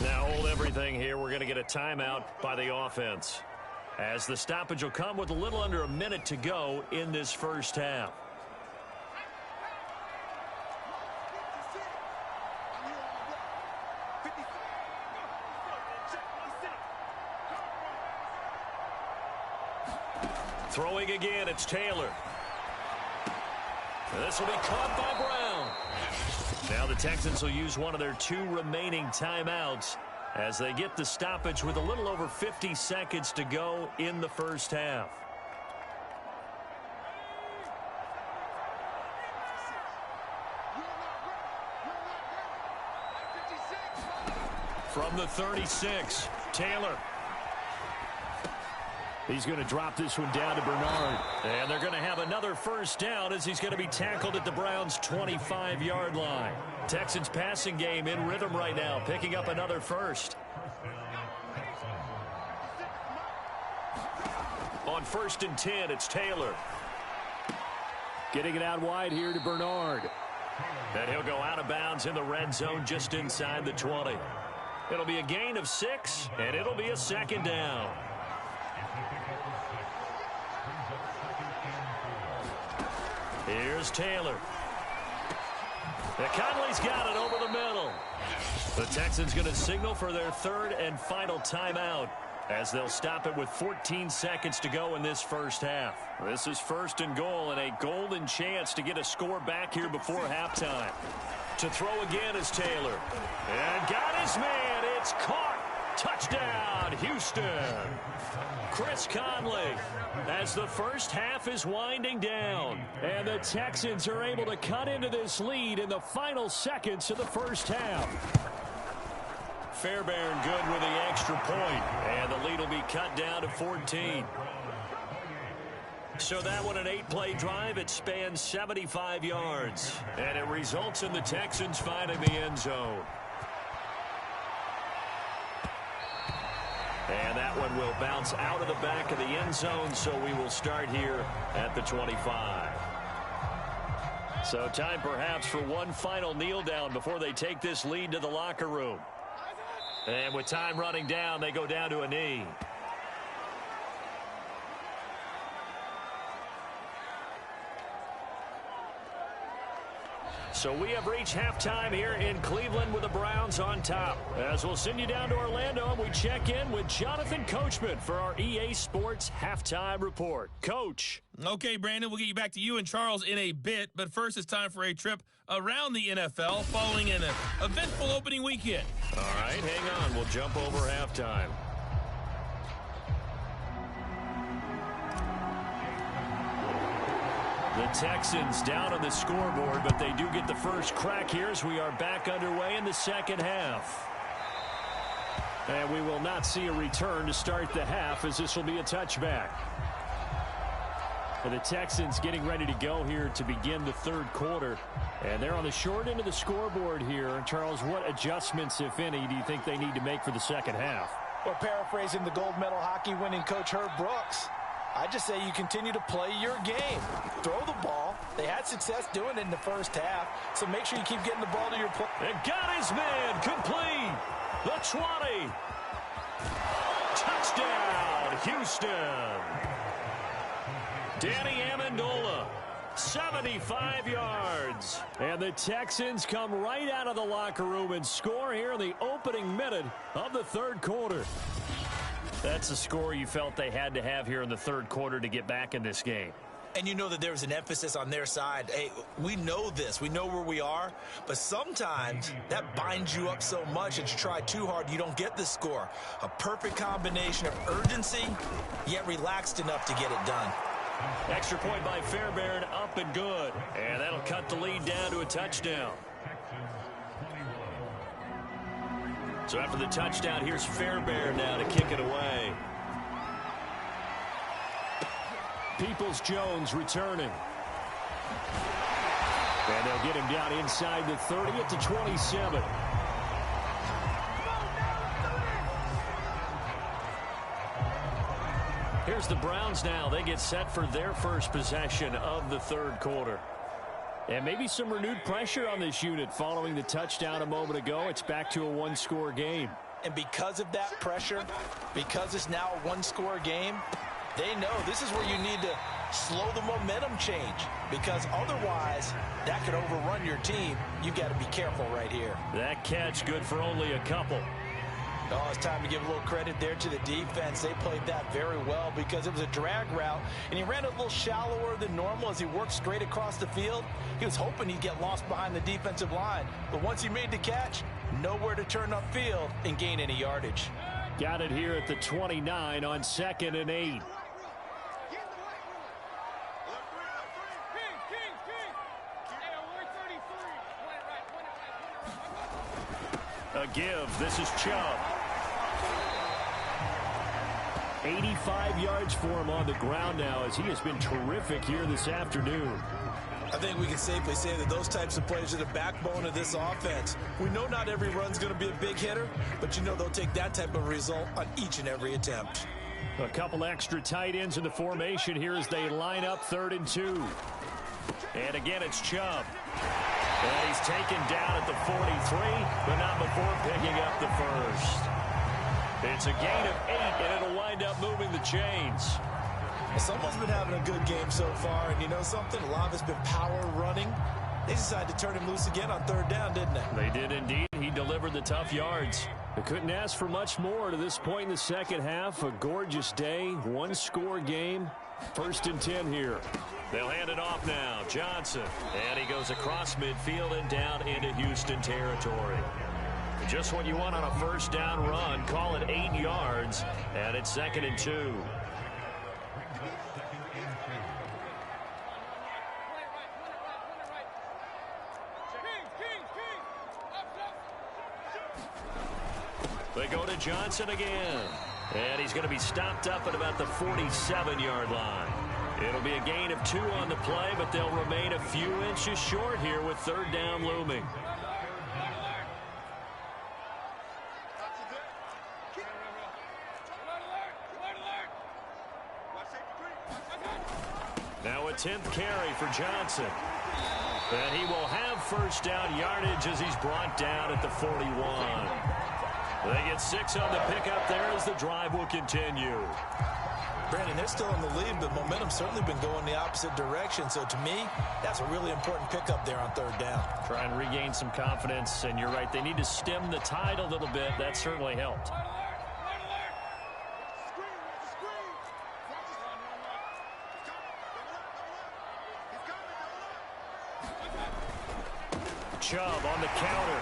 Now hold everything here. We're going to get a timeout by the offense, as the stoppage will come with a little under a minute to go in this first half. Throwing again, it's Taylor. This will be caught by Brown. Now the Texans will use one of their 2 remaining timeouts as they get the stoppage with a little over 50 seconds to go in the first half. From the 36, Taylor. He's going to drop this one down to Bernard. And they're going to have another first down as he's going to be tackled at the Browns' 25-yard line. Texans passing game in rhythm right now, picking up another first. On 1st and 10, it's Taylor. Getting it out wide here to Bernard. And he'll go out of bounds in the red zone just inside the 20. It'll be a gain of 6, and it'll be a 2nd down. Here's Taylor. Conley's got it over the middle. The Texans going to signal for their 3rd and final timeout as they'll stop it with 14 seconds to go in this first half. This is 1st and goal and a golden chance to get a score back here before halftime. To throw again is Taylor. And got his man. It's caught. Touchdown, Houston. Chris Conley, as the first half is winding down. And the Texans are able to cut into this lead in the final seconds of the first half. Fairbairn good with the extra point. And the lead will be cut down to 14. So that one, an 8-play drive. It spans 75 yards. And it results in the Texans finding the end zone. And that one will bounce out of the back of the end zone, so we will start here at the 25. So time perhaps for one final kneel down before they take this lead to the locker room. And with time running down, they go down to a knee. So we have reached halftime here in Cleveland with the Browns on top. As we'll send you down to Orlando, and we check in with Jonathan Coachman for our EA Sports Halftime Report. Coach. Okay, Brandon, we'll get you back to you and Charles in a bit. But first, it's time for a trip around the NFL following an eventful opening weekend. All right, hang on. We'll jump over halftime. The Texans down on the scoreboard, but they do get the first crack here as we are back underway in the second half. And we will not see a return to start the half, as this will be a touchback. And the Texans getting ready to go here to begin the third quarter. And they're on the short end of the scoreboard here. Charles, what adjustments, if any, do you think they need to make for the second half? Well, paraphrasing the gold medal hockey winning coach Herb Brooks, I just say you continue to play your game. Throw the ball. They had success doing it in the first half, so make sure you keep getting the ball to your play. And got his man complete. The 20. Touchdown, Houston. Danny Amendola, 75 yards. And the Texans come right out of the locker room and score here in the opening minute of the third quarter. That's the score you felt they had to have here in the third quarter to get back in this game. And you know that there's an emphasis on their side. Hey, we know this. We know where we are. But sometimes that binds you up so much that you try too hard, you don't get the score. A perfect combination of urgency, yet relaxed enough to get it done. Extra point by Fairbairn, up and good. And that'll cut the lead down to a touchdown. So after the touchdown, here's Fairbairn now to kick it away. Peoples-Jones returning. And they'll get him down inside the 30 at the 27. Here's the Browns now. They get set for their first possession of the third quarter. And maybe some renewed pressure on this unit following the touchdown a moment ago. It's back to a one-score game. And because of that pressure, because it's now a one-score game, they know this is where you need to slow the momentum change, because otherwise that could overrun your team. You've got to be careful right here. That catch good for only a couple. Oh, it's time to give a little credit there to the defense. They played that very well because it was a drag route, and he ran a little shallower than normal as he worked straight across the field. He was hoping he'd get lost behind the defensive line, but once he made the catch, nowhere to turn upfield and gain any yardage. Got it here at the 29 on 2nd and 8. A give. This is Chubb. 85 yards for him on the ground now, as he has been terrific here this afternoon. I think we can safely say that those types of plays are the backbone of this offense. We know not every run's going to be a big hitter, but you know they'll take that type of result on each and every attempt. A couple extra tight ends in the formation here as they line up 3rd and 2. And again, it's Chubb. And he's taken down at the 43, but not before picking up the first. It's a gain of 8, and it'll wind up moving the chains. Someone's been having a good game so far, and you know something? A lot of it's been power running. They decided to turn him loose again on 3rd down, didn't they? They did indeed. He delivered the tough yards. They couldn't ask for much more to this point in the second half. A gorgeous day, one-score game. 1st and 10 here. They'll hand it off now. Johnson. And he goes across midfield and down into Houston territory. Just what you want on a first down run. Call it 8 yards. And it's 2nd and 2. They go to Johnson again. And he's going to be stopped up at about the 47-yard line. It'll be a gain of 2 on the play, but they'll remain a few inches short here with 3rd down looming. Now a 10th carry for Johnson. And he will have first down yardage as he's brought down at the 41. They get 6 on the pickup there as the drive will continue. Brandon, they're still in the lead, but momentum's certainly been going the opposite direction. So to me, that's a really important pickup there on 3rd down. Try and regain some confidence, and you're right. They need to stem the tide a little bit. That certainly helped. Chubb on the counter.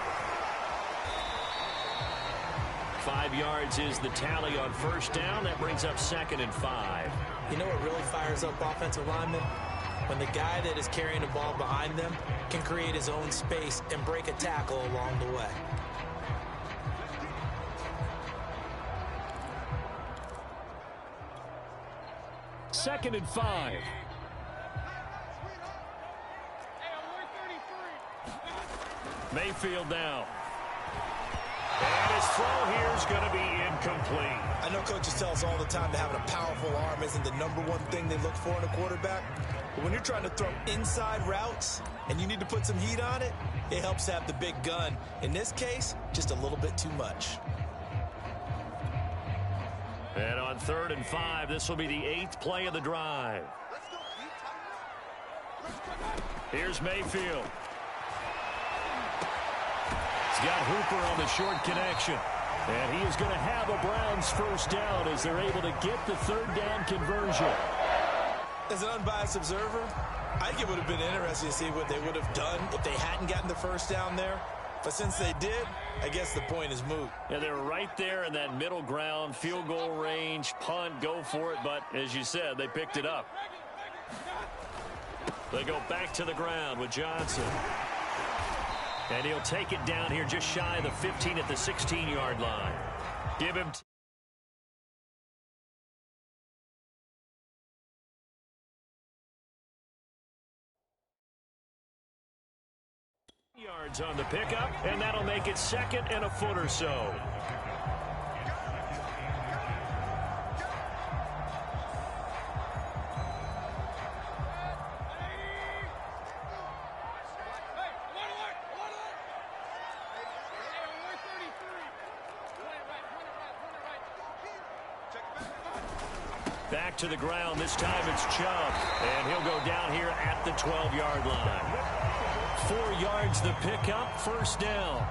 5 yards is the tally on first down. That brings up 2nd and 5. You know what really fires up offensive linemen? When the guy that is carrying the ball behind them can create his own space and break a tackle along the way. Second and 5. Mayfield now. And his throw here is going to be incomplete. I know coaches tell us all the time that having a powerful arm isn't the #1 thing they look for in a quarterback. But when you're trying to throw inside routes and you need to put some heat on it, it helps to have the big gun. In this case, just a little bit too much. And on 3rd and 5, this will be the 8th play of the drive. Here's Mayfield. He's got Hooper on the short connection. And he is going to have a Browns first down as they're able to get the 3rd down conversion. As an unbiased observer, I think it would have been interesting to see what they would have done if they hadn't gotten the first down there. But since they did, I guess the point is moot. Yeah, they were right there in that middle ground, field goal range, punt, go for it. But as you said, they picked it up. They go back to the ground with Johnson. And he'll take it down here just shy of the 15 at the 16-yard line. Give him yards on the pickup, and that'll make it 2nd and a foot or so. Back to the ground. This time it's Chubb. And he'll go down here at the 12-yard line. 4 yards the pickup. First down.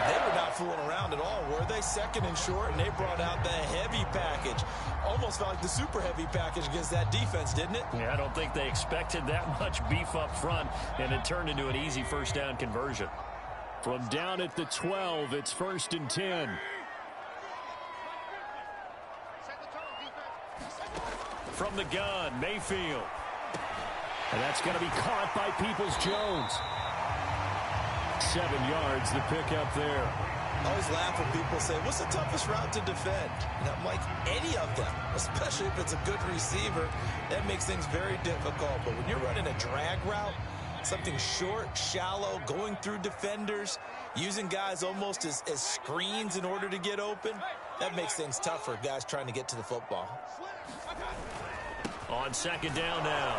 They were not fooling around at all, were they? 2nd and short, and they brought out the heavy package. Almost felt like the super heavy package against that defense, didn't it? Yeah, I don't think they expected that much beef up front, and it turned into an easy first down conversion. From down at the 12, it's 1st and 10. From the gun, Mayfield. And that's going to be caught by Peoples-Jones. 7 yards, the pickup there. I always laugh when people say, what's the toughest route to defend? And I'm like, any of them, especially if it's a good receiver. That makes things very difficult. But when you're running a drag route, something short, shallow, going through defenders, using guys almost as screens in order to get open, that makes things tough for guys trying to get to the football. On 2nd down now,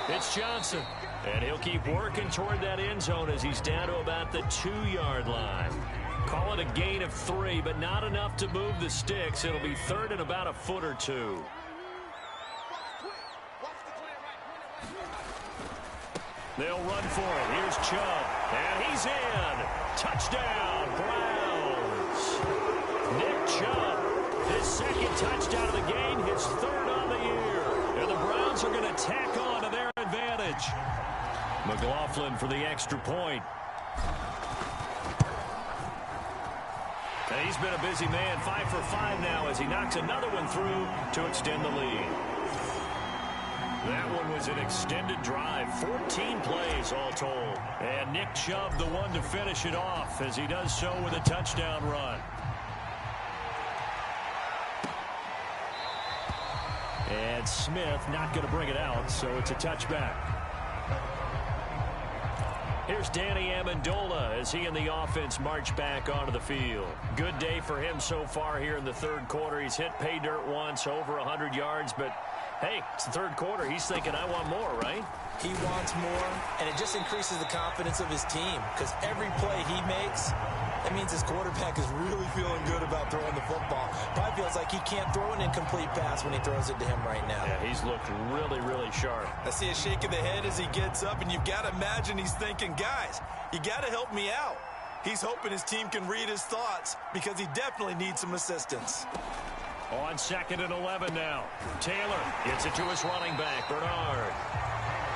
it's Johnson. And he'll keep working toward that end zone as he's down to about the 2-yard line. Call it a gain of 3, but not enough to move the sticks. It'll be 3rd and about a foot or 2. They'll run for it. Here's Chubb. And he's in. Touchdown, Browns. Chubb. His second touchdown of the game, his third on the year. And the Browns are going to tack on to their advantage. McLaughlin for the extra point. And he's been a busy man, 5 for 5 now as he knocks another one through to extend the lead. That one was an extended drive, 14 plays all told. And Nick Chubb the one to finish it off as he does so with a touchdown run. And Smith not going to bring it out, so it's a touchback. Here's Danny Amendola as he and the offense march back onto the field. Good day for him so far here in the third quarter. He's hit pay dirt once, over 100 yards, but hey, it's the third quarter. He's thinking, I want more, right? He wants more, and it just increases the confidence of his team because every play he makes, that means his quarterback is really feeling good about throwing the football. Probably feels like he can't throw an incomplete pass when he throws it to him right now. Yeah, he's looked really, really sharp. I see a shake of the head as he gets up, and you've got to imagine he's thinking, guys, you got to help me out. He's hoping his team can read his thoughts because he definitely needs some assistance. On 2nd and 11 now. Taylor gets it to his running back, Bernard.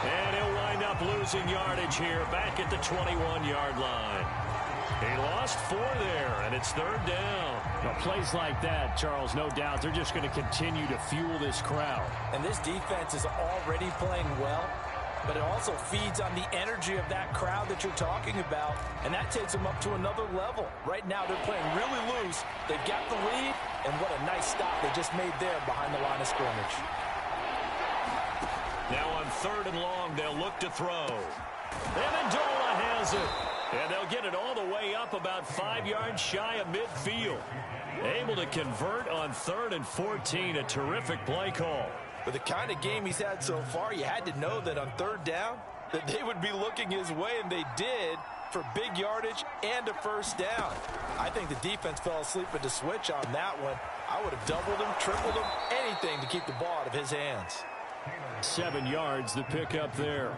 And he'll wind up losing yardage here back at the 21-yard line. He lost 4 there, and it's third down. Now, plays like that, Charles, no doubt, they're just going to continue to fuel this crowd. And this defense is already playing well, but it also feeds on the energy of that crowd that you're talking about, and that takes them up to another level. Right now, they're playing really loose. They've got the lead, and what a nice stop they just made there behind the line of scrimmage. Now on 3rd and long, they'll look to throw. Amendola has it. And they'll get it all the way up about 5 yards shy of midfield. Able to convert on 3rd and 14. A terrific play call. With the kind of game he's had so far, you had to know that on 3rd down, that they would be looking his way, and they did, for big yardage and a first down. I think the defense fell asleep at the switch on that one. I would have doubled him, tripled him, anything to keep the ball out of his hands. 7 yards, the pickup there.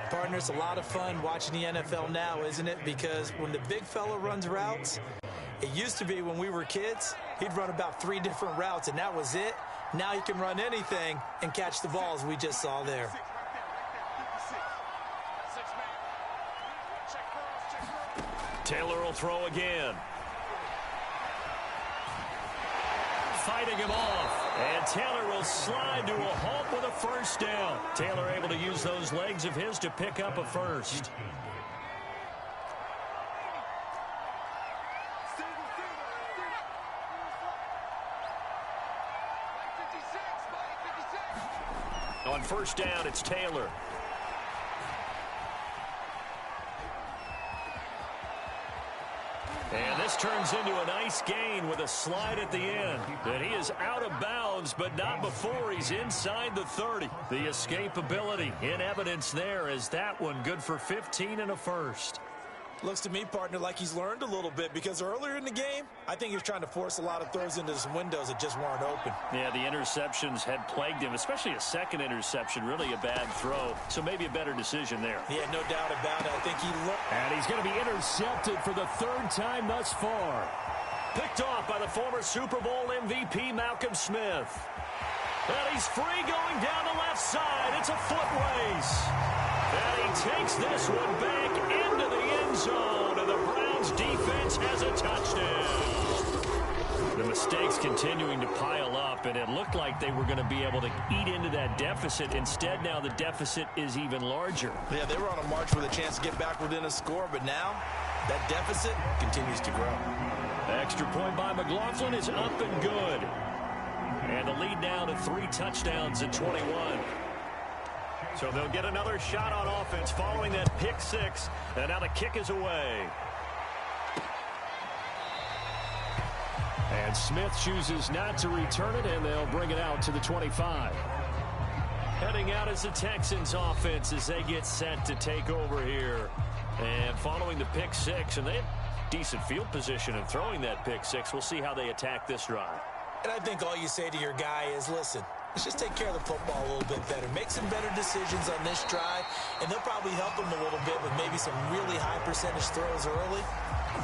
Partner, it's a lot of fun watching the NFL now, isn't it? Because when the big fella runs routes, it used to be when we were kids, he'd run about 3 different routes, and that was it. Now he can run anything and catch the balls we just saw there. Taylor will throw again. Fighting him off. And Taylor will slide to a halt with a first down. Taylor able to use those legs of his to pick up a first. On first down, it's Taylor. And this turns into a nice gain with a slide at the end. And he is out of bounds, but not before he's inside the 30. The escapability in evidence there as that one good for 15 and a first. Looks to me, partner, like he's learned a little bit because earlier in the game, I think he was trying to force a lot of throws into some windows that just weren't open. Yeah, the interceptions had plagued him, especially a second interception, really a bad throw. So maybe a better decision there. Yeah, no doubt about it. I think he looked. And he's going to be intercepted for the 3rd time thus far. Picked off by the former Super Bowl MVP Malcolm Smith. And he's free going down the left side. It's a foot race. And he takes this one back into the end zone. And the Browns defense has a touchdown. The mistakes continuing to pile up, and it looked like they were going to be able to eat into that deficit. Instead, now the deficit is even larger. Yeah, they were on a march with a chance to get back within a score, but now that deficit continues to grow. Extra point by McLaughlin is up and good. And the lead now to 3 touchdowns at 21. So they'll get another shot on offense following that pick 6. And now the kick is away. And Smith chooses not to return it, and they'll bring it out to the 25. Heading out is the Texans offense as they get set to take over here. And following the pick 6, and they have decent field position in throwing that pick 6. We'll see how they attack this drive. And I think all you say to your guy is, listen, let's just take care of the football a little bit better. Make some better decisions on this drive, and they'll probably help him a little bit with maybe some really high percentage throws early.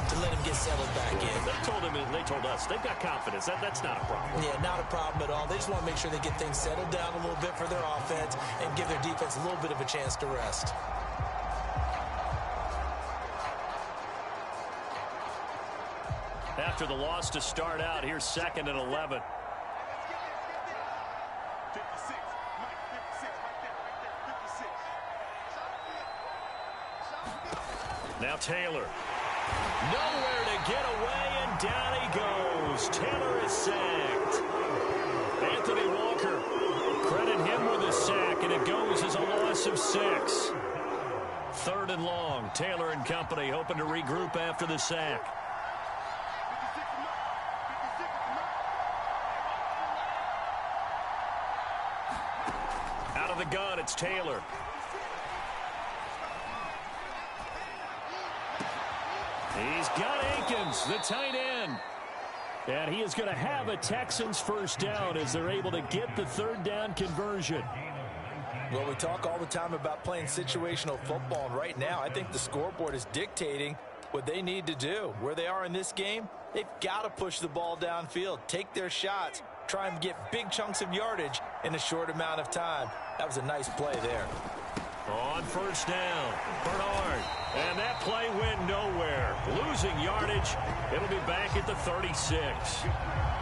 to let him get settled back in. They told us they've got confidence. That's not a problem. Yeah, not a problem at all. They just want to make sure they get things settled down a little bit for their offense and give their defense a little bit of a chance to rest. After the loss to start out, here's 2nd and 11. Now Taylor. Nowhere to get away, and down he goes. Taylor is sacked. Anthony Walker, credit him with a sack, and it goes as a loss of 6. 3rd and long. Taylor and company hoping to regroup after the sack. Out of the gun, it's Taylor. He's got Akins, the tight end. And he is going to have a Texans first down as they're able to get the 3rd down conversion. Well, we talk all the time about playing situational football, and right now I think the scoreboard is dictating what they need to do. Where they are in this game, they've got to push the ball downfield, take their shots, try and get big chunks of yardage in a short amount of time. That was a nice play there. On first down, Bernard. And that play went nowhere. Losing yardage. It'll be back at the 36.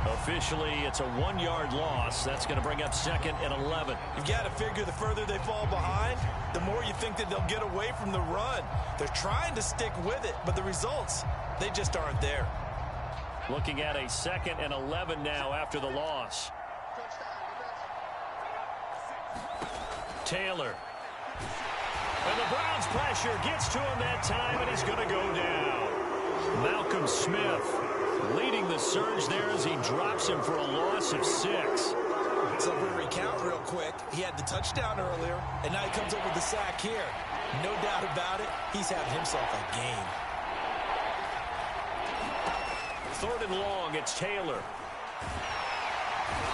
Officially, it's a 1-yard loss. That's going to bring up 2nd and 11. You've got to figure the further they fall behind, the more you think that they'll get away from the run. They're trying to stick with it, but the results, they just aren't there. Looking at a 2nd and 11 now after the loss. Taylor. And the Browns' pressure gets to him that time, and he's going to go down. Malcolm Smith leading the surge there as he drops him for a loss of 6. So if we recount real quick, he had the touchdown earlier, and now he comes up with the sack here. No doubt about it, he's having himself a game. 3rd and long, it's Taylor.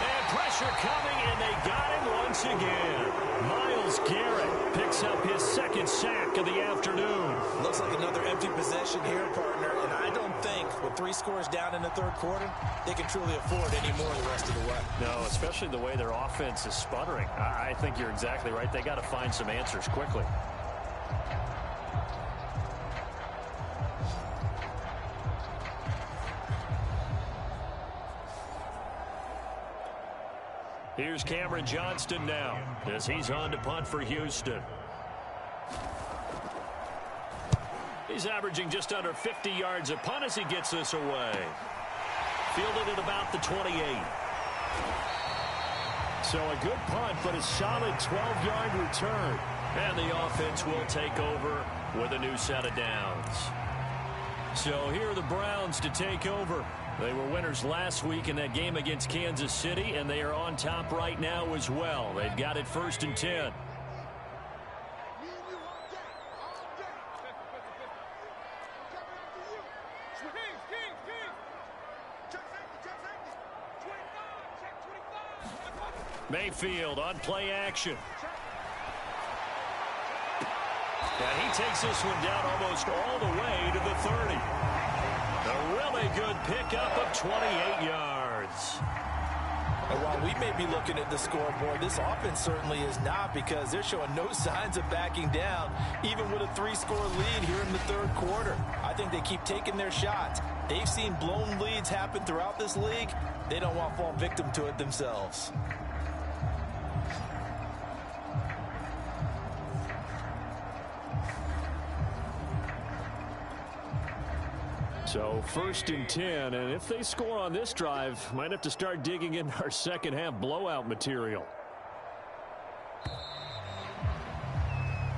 And pressure coming, and they got him once again. Myles Garrett picks up his 2nd sack of the afternoon. Looks like another empty possession here, partner, and I don't think with 3 scores down in the 3rd quarter, they can truly afford any more the rest of the way. No, especially the way their offense is sputtering. I think you're exactly right. They got to find some answers quickly. Here's Cameron Johnston now as he's on to punt for Houston. He's averaging just under 50 yards a punt as he gets this away. Fielded at about the 28. So a good punt, but a solid 12-yard return. And the offense will take over with a new set of downs. So here are the Browns to take over. They were winners last week in that game against Kansas City, and they are on top right now as well. They've got it 1st and 10. Mayfield on play action. And he takes this one down almost all the way to the 30. A really good pickup of 28 yards. And while we may be looking at the scoreboard, this offense certainly is not, because they're showing no signs of backing down, even with a 3-score lead here in the 3rd quarter. I think they keep taking their shots. They've seen blown leads happen throughout this league. They don't want to fall victim to it themselves. So 1st and 10, and if they score on this drive, might have to start digging in our second half blowout material.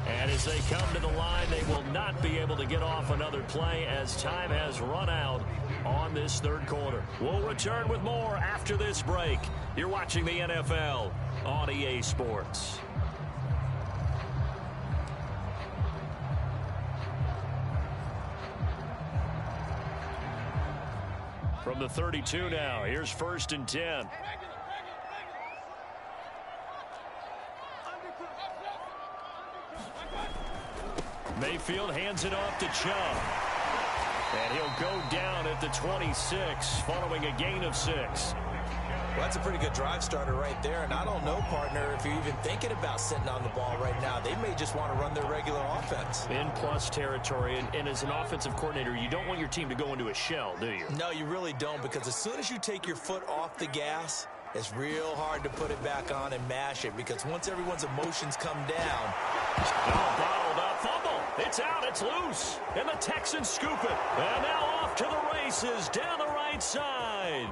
And as they come to the line, they will not be able to get off another play as time has run out on this 3rd quarter. We'll return with more after this break. You're watching the NFL on EA Sports. From the 32 now, here's 1st and 10. Mayfield hands it off to Chubb. And he'll go down at the 26 following a gain of 6. Well, that's a pretty good drive starter right there. And I don't know, partner, if you're even thinking about sitting on the ball right now. They may just want to run their regular offense. In plus territory. And as an offensive coordinator, you don't want your team to go into a shell, do you? No, you really don't, because as soon as you take your foot off the gas, it's real hard to put it back on and mash it, because once everyone's emotions come down. Oh, bottled up. Fumble. It's out. It's loose. And the Texans scoop it. And now off to the races down the right side.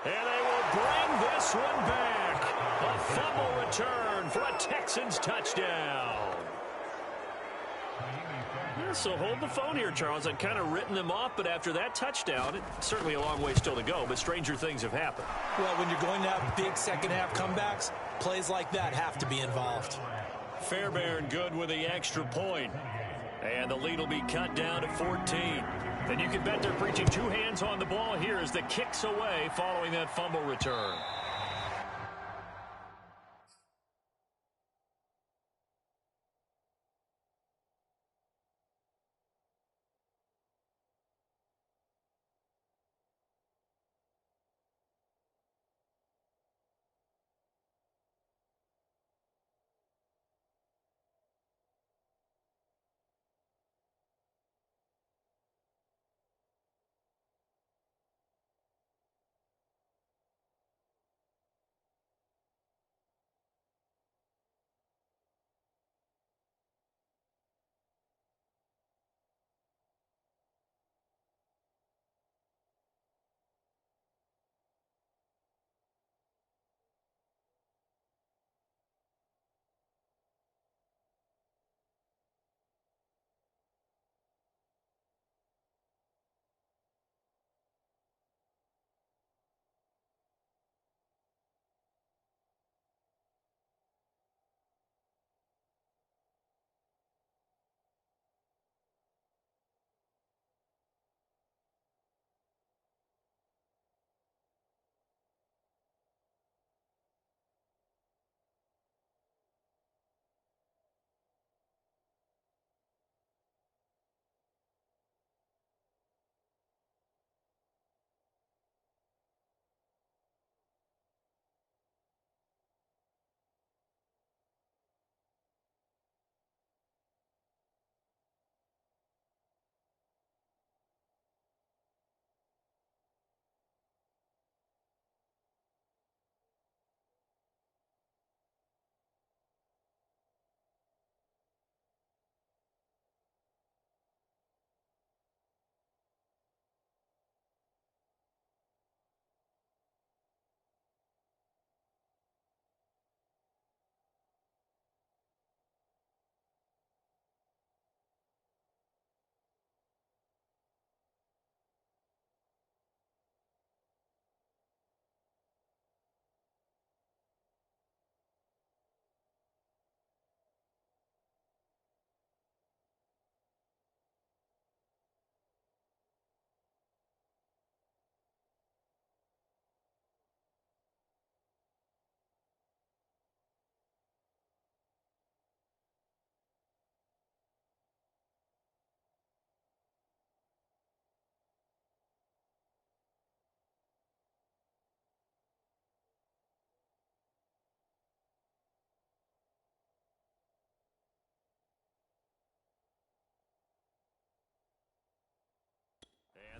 And they will bring this one back. A fumble return for a Texans touchdown. Yeah, so hold the phone here, Charles. I'd kind of written them off, but after that touchdown, it's certainly a long way still to go, but stranger things have happened. Well, when you're going to have big second-half comebacks, plays like that have to be involved. Fairbairn good with the extra point. And the lead will be cut down to 14. And you can bet they're preaching two hands on the ball here as the kick's away following that fumble return.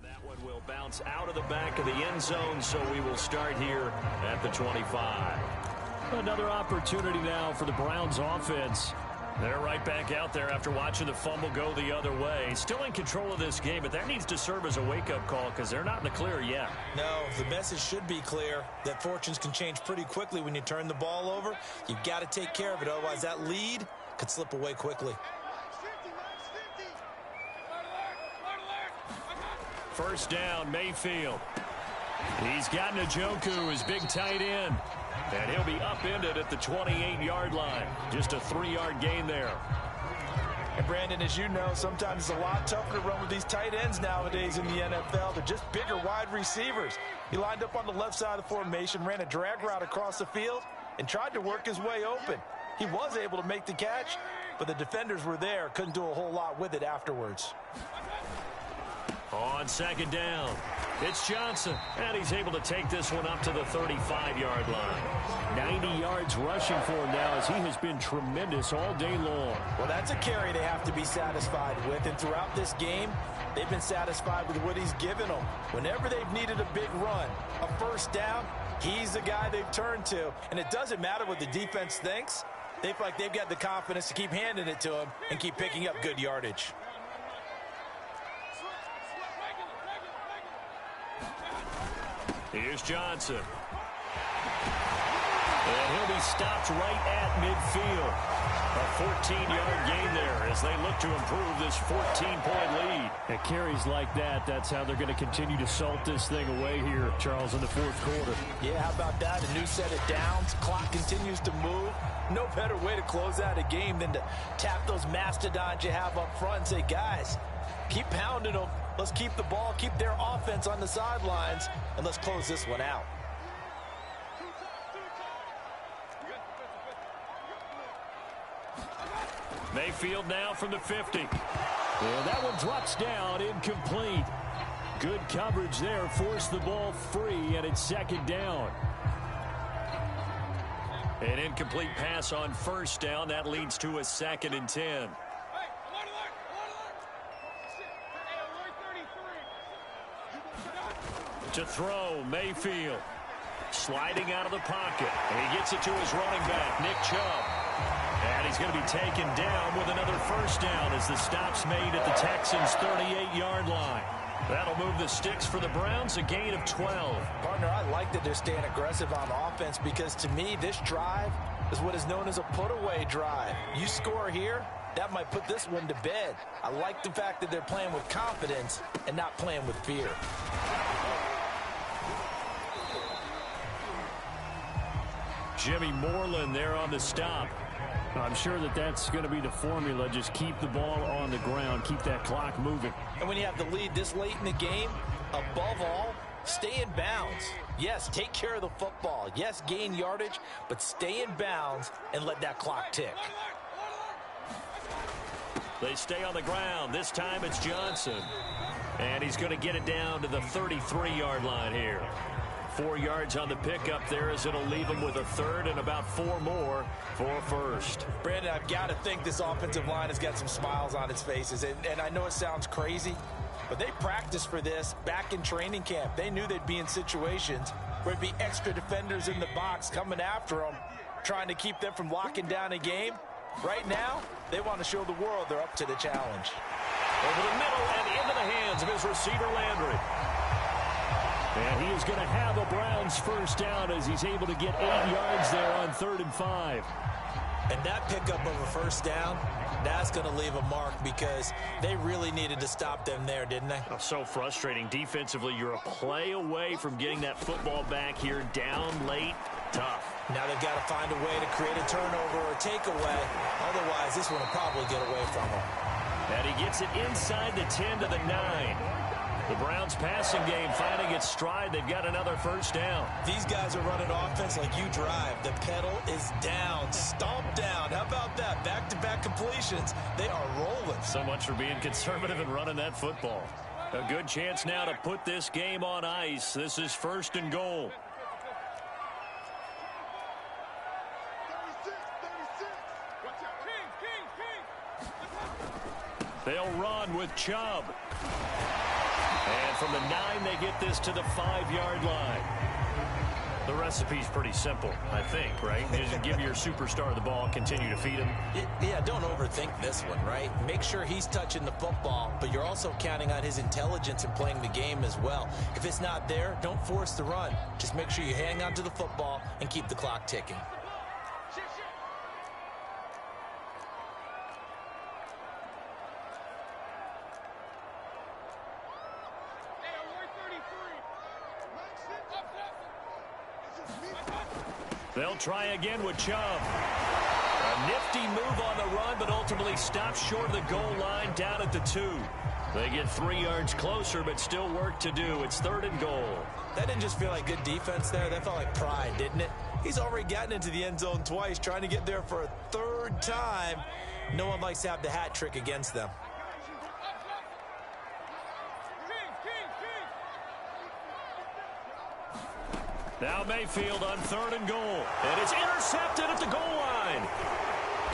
That one will bounce out of the back of the end zone, so we will start here at the 25. Another opportunity now for the Browns offense. They're right back out there after watching the fumble go the other way. Still in control of this game, but that needs to serve as a wake-up call because they're not in the clear yet. No, the message should be clear that fortunes can change pretty quickly when you turn the ball over. You've got to take care of it, otherwise that lead could slip away quickly. First down, Mayfield. He's got Njoku, his big tight end. And he'll be upended at the 28-yard line. Just a 3-yard gain there. And Brandon, as you know, sometimes it's a lot tougher to run with these tight ends nowadays in the NFL. They're just bigger wide receivers. He lined up on the left side of the formation, ran a drag route across the field, and tried to work his way open. He was able to make the catch, but the defenders were there, couldn't do a whole lot with it afterwards. On second down, it's Johnson, and he's able to take this one up to the 35-yard line. 90 yards rushing for him now as he has been tremendous all day long. Well, that's a carry they have to be satisfied with, and throughout this game, they've been satisfied with what he's given them. Whenever they've needed a big run, a first down, he's the guy they've turned to. And it doesn't matter what the defense thinks. They feel like they've got the confidence to keep handing it to him and keep picking up good yardage. Here's Johnson. And he'll be stopped right at midfield. A 14-yard gain there as they look to improve this 14-point lead. At carries like that, that's how they're going to continue to salt this thing away here, Charles, in the fourth quarter. Yeah, how about that? A new set of downs. Clock continues to move. No better way to close out a game than to tap those mastodons you have up front and say, guys, keep pounding them. Let's keep the ball, keep their offense on the sidelines, and let's close this one out. Mayfield now from the 50. And that one drops down, incomplete. Good coverage there, forced the ball free, and it's second down. An incomplete pass on first down. That leads to a 2nd and 10. To throw, Mayfield. Sliding out of the pocket. And he gets it to his running back, Nick Chubb. And he's going to be taken down with another first down as the stop's made at the Texans' 38-yard line. That'll move the sticks for the Browns, a gain of 12. Partner, I like that they're staying aggressive on offense because to me, this drive is what is known as a put-away drive. You score here, that might put this one to bed. I like the fact that they're playing with confidence and not playing with fear. Jimmy Moreland there on the stop. I'm sure that that's going to be the formula. Just keep the ball on the ground. Keep that clock moving. And when you have the lead this late in the game, above all, stay in bounds. Yes, take care of the football. Yes, gain yardage, but stay in bounds and let that clock tick. They stay on the ground. This time it's Johnson. And he's going to get it down to the 33-yard line here. 4 yards on the pickup there as it'll leave him with a third and about 4 more for first. Brandon, I've got to think this offensive line has got some smiles on its faces. And I know it sounds crazy, but they practiced for this back in training camp. They knew they'd be in situations where it'd be extra defenders in the box coming after them, trying to keep them from locking down a game. Right now, they want to show the world they're up to the challenge. Over the middle and into the hands of his receiver, Landry. And he is going to have a Browns first down as he's able to get 8 yards there on 3rd and 5. And that pickup of a first down, that's going to leave a mark because they really needed to stop them there, didn't they? Oh, so frustrating. Defensively, you're a play away from getting that football back here down late. Tough. Now they've got to find a way to create a turnover or a takeaway. Otherwise, this one will probably get away from them. And he gets it inside the 10 to the 9. The Browns passing game finding its stride. They've got another first down. These guys are running offense like you drive. The pedal is down, stomp down. How about that? Back-to-back completions. They are rolling. So much for being conservative and running that football. A good chance now to put this game on ice. This is 1st and goal. They'll run with Chubb. And from the 9, they get this to the 5-yard line. The recipe's pretty simple, I think, right? Just give your superstar the ball, continue to feed him. Yeah, don't overthink this one, right? Make sure he's touching the football, but you're also counting on his intelligence in playing the game as well. If it's not there, don't force the run. Just make sure you hang on to the football and keep the clock ticking. They'll try again with Chubb. A nifty move on the run, but ultimately stopped short of the goal line down at the 2. They get 3 yards closer, but still work to do. It's 3rd and goal. That didn't just feel like good defense there. That felt like pride, didn't it? He's already gotten into the end zone twice, trying to get there for a 3rd time. No one likes to have the hat trick against them. Now Mayfield on 3rd and goal. And it's intercepted at the goal line.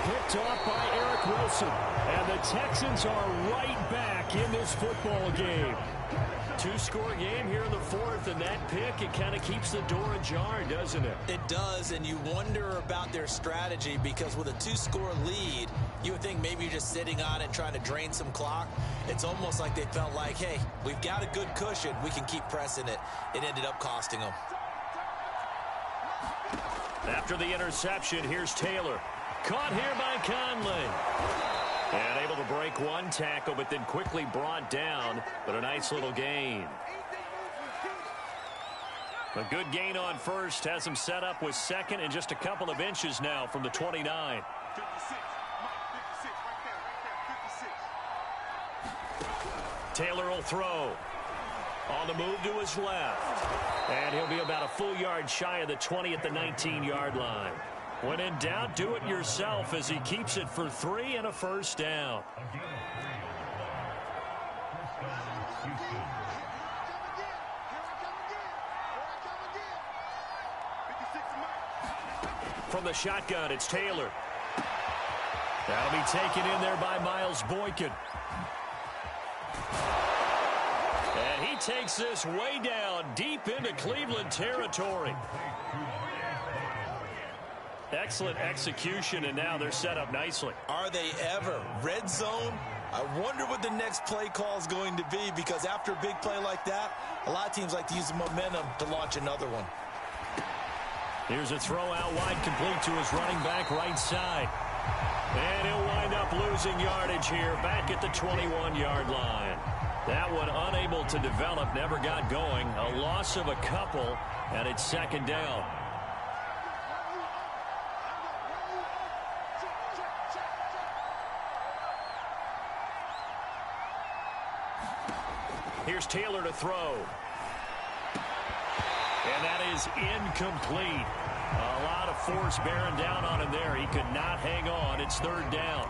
Picked off by Eric Wilson. And the Texans are right back in this football game. 2-score game here in the 4th, and that pick, it kind of keeps the door ajar, doesn't it? It does, and you wonder about their strategy because with a 2-score lead, you would think maybe you're just sitting on it trying to drain some clock. It's almost like they felt like, hey, we've got a good cushion. We can keep pressing it. It ended up costing them. After the interception, here's Taylor. Caught here by Conley. And able to break one tackle, but then quickly brought down. But a nice little gain. A good gain on first. Has him set up with 2nd and just a couple of inches now from the 29. Taylor will throw. On the move to his left. And he'll be about a full yard shy of the 20 at the 19-yard line. When in doubt, do it yourself as he keeps it for 3 and a first down. From the shotgun, it's Taylor. That'll be taken in there by Miles Boykin. And he takes this way down deep into Cleveland territory. Excellent execution, and now they're set up nicely. Are they ever? Red zone? I wonder what the next play call is going to be, because after a big play like that, a lot of teams like to use the momentum to launch another one. Here's a throw out wide, complete to his running back right side. And he'll wind up losing yardage here back at the 21-yard line. That one unable to develop, never got going. A loss of a couple, and it's 2nd down. Here's Taylor to throw. And that is incomplete. A lot of force bearing down on him there. He could not hang on. It's 3rd down.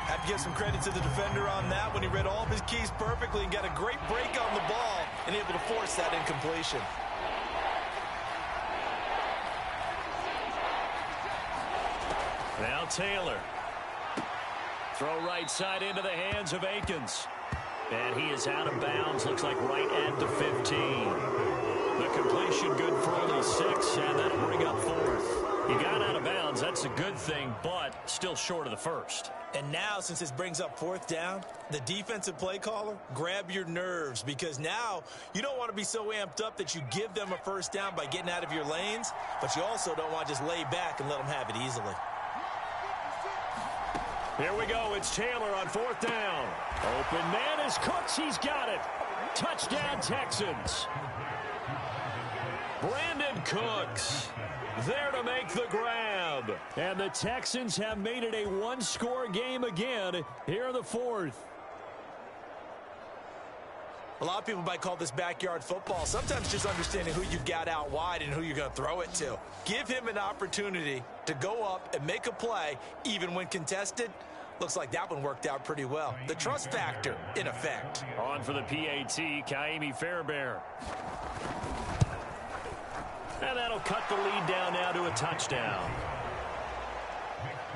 Have to give some credit to the defender on that when he read all of his keys perfectly and got a great break on the ball and able to force that incompletion. Now Taylor. Throw right side into the hands of Akins. And he is out of bounds. Looks like right at the 15. The completion good for only 6, and that'll bring up 4th. He got out of bounds. That's a good thing, but still short of the first. And now, since this brings up 4th down, the defensive play caller, grab your nerves, because now you don't want to be so amped up that you give them a first down by getting out of your lanes, but you also don't want to just lay back and let them have it easily. Here we go. It's Taylor on 4th down. Open man is Cooks. He's got it. Touchdown, Texans. Brandon Cooks there to make the grab. And the Texans have made it a 1-score game again here in the 4th. A lot of people might call this backyard football. Sometimes just understanding who you've got out wide and who you're going to throw it to. Give him an opportunity to go up and make a play, even when contested. Looks like that one worked out pretty well. The trust factor, in effect. On for the PAT, Ka'imi Fairbairn. And that'll cut the lead down now to a touchdown.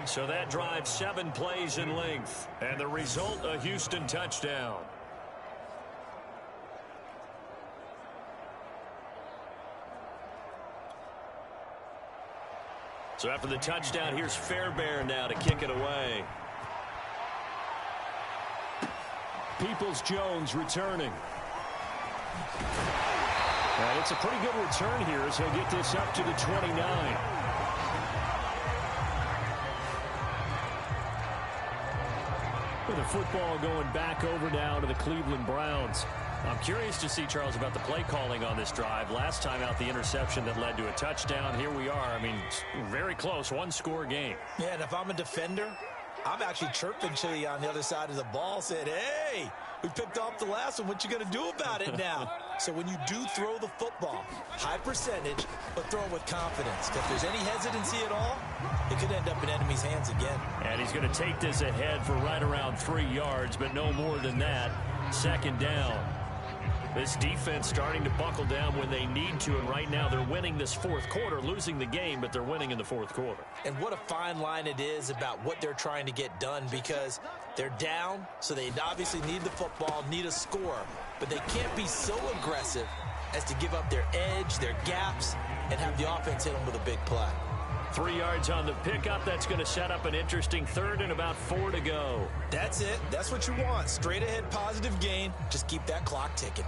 So that drives 7 plays in length. And the result, a Houston touchdown. So after the touchdown, here's Fairbairn now to kick it away. Peoples-Jones returning. And it's a pretty good return here as he'll get this up to the 29. With the football going back over now to the Cleveland Browns. I'm curious to see, Charles, about the play calling on this drive. Last time out, the interception that led to a touchdown. Here we are. I mean, very close, 1-score game. Yeah, and if I'm a defender, I'm actually chirping Chili on the other side of the ball, saying, hey, we picked off the last one. What you going to do about it now? So when you do throw the football, high percentage, but throw it with confidence. If there's any hesitancy at all, it could end up in enemy's hands again. And he's going to take this ahead for right around 3 yards, but no more than that. 2nd down. This defense starting to buckle down when they need to, and right now they're winning this fourth quarter, losing the game, but they're winning in the fourth quarter. And what a fine line it is about what they're trying to get done, because they're down, so they obviously need the football, need a score, but they can't be so aggressive as to give up their edge, their gaps, and have the offense hit them with a big play. 3 yards on the pickup. That's going to set up an interesting third and about 4 to go. That's it. That's what you want. Straight ahead, positive gain. Just keep that clock ticking.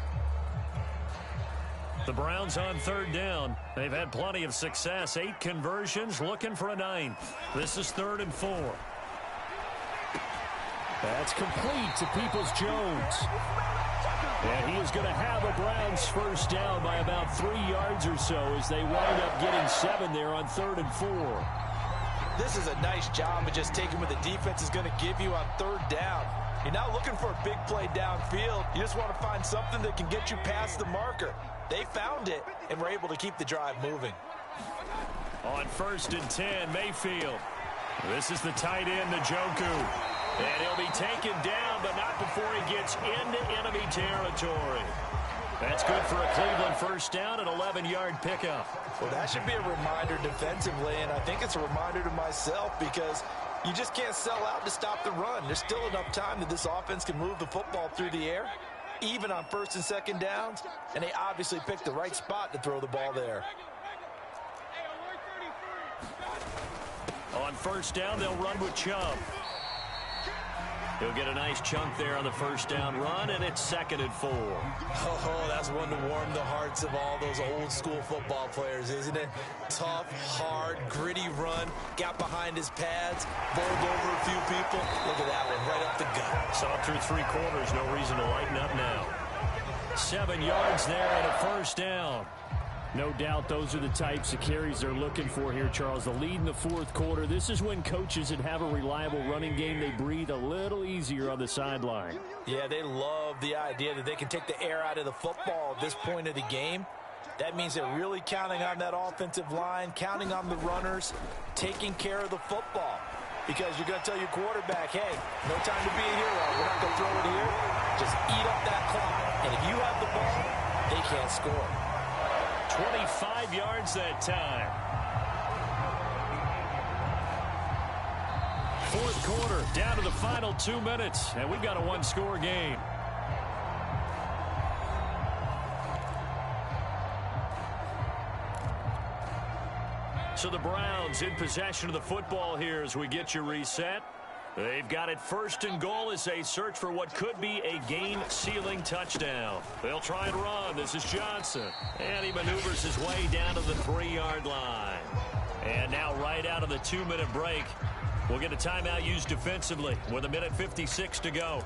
The Browns on third down. They've had plenty of success. 8 conversions, looking for a 9th. This is 3rd and 4. That's complete to Peoples-Jones. And he is going to have a Browns first down by about 3 yards or so as they wind up getting 7 there on 3rd and 4. This is a nice job of just taking what the defense is going to give you on 3rd down. You're not looking for a big play downfield. You just want to find something that can get you past the marker. They found it and were able to keep the drive moving. On 1st and 10, Mayfield. This is the tight end, Njoku. And he'll be taken down, but not before he gets into enemy territory. That's good for a Cleveland first down, an 11-yard pickup. Well, that should be a reminder defensively, and I think it's a reminder to myself, because you just can't sell out to stop the run. There's still enough time that this offense can move the football through the air, even on 1st and 2nd downs, and they obviously picked the right spot to throw the ball there. On 1st down, they'll run with Chubb. He'll get a nice chunk there on the first down run, and it's 2nd and 4. Oh, that's one to warm the hearts of all those old-school football players, isn't it? Tough, hard, gritty run, got behind his pads, bowled over a few people. Look at that one, right up the gut. Saw through 3 quarters, no reason to lighten up now. 7 yards there and a first down. No doubt those are the types of carries they're looking for here, Charles. The lead in the 4th quarter. This is when coaches that have a reliable running game, they breathe a little easier on the sideline. Yeah, they love the idea that they can take the air out of the football at this point of the game. That means they're really counting on that offensive line, counting on the runners, taking care of the football. Because you're going to tell your quarterback, hey, no time to be a hero. We're not going to throw it here. Just eat up that clock. And if you have the ball, they can't score. 25 yards that time. 4th quarter, down to the final 2 minutes, and we've got a 1-score game. So the Browns in possession of the football here as we get you reset. They've got it 1st and goal as they search for what could be a game-sealing touchdown. They'll try and run. This is Johnson. And he maneuvers his way down to the 3-yard line. And now right out of the 2-minute break, we'll get a timeout used defensively with 1:56 to go.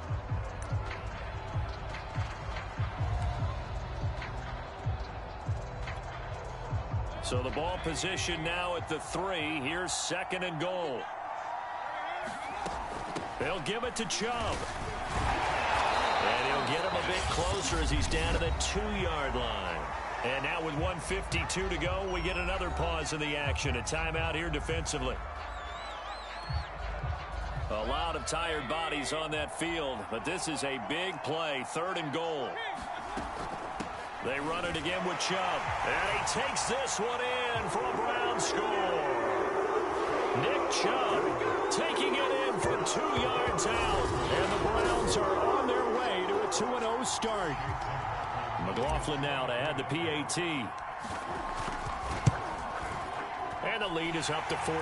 So the ball position now at the 3. Here's 2nd and goal. They'll give it to Chubb. And he'll get him a bit closer as he's down to the 2-yard line. And now with 1:52 to go, we get another pause in the action. A timeout here defensively. A lot of tired bodies on that field, but this is a big play. 3rd and goal. They run it again with Chubb. And he takes this one in for a Brown score. Nick Chubb taking it in from 2 yards out. And the Browns are on their way to a 2-0 start. McLaughlin now to add the PAT. And the lead is up to 14.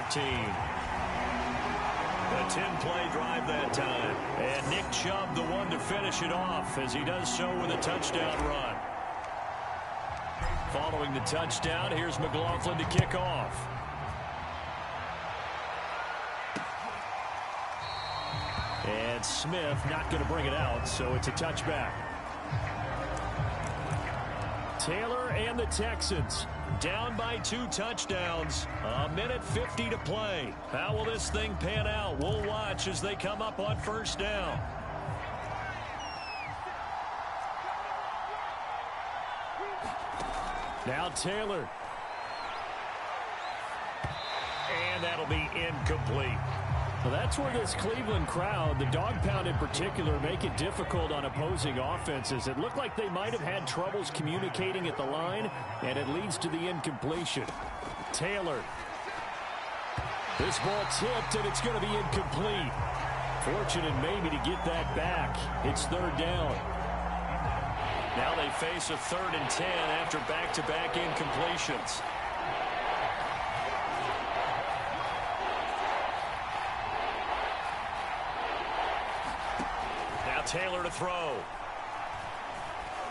A 10-play drive that time. And Nick Chubb the one to finish it off as he does so with a touchdown run. Following the touchdown, here's McLaughlin to kick off. And Smith not going to bring it out, so it's a touchback. Taylor and the Texans down by 2 touchdowns. 1:50 to play. How will this thing pan out? We'll watch as they come up on 1st down. Now Taylor. And that'll be incomplete. Well, that's where this Cleveland crowd, the dog pound in particular, make it difficult on opposing offenses. It looked like they might have had troubles communicating at the line, and it leads to the incompletion. Taylor. This ball tipped, and it's going to be incomplete. Fortunate maybe to get that back. It's third down. Now they face a 3rd and 10 after back-to-back incompletions. Now Taylor to throw.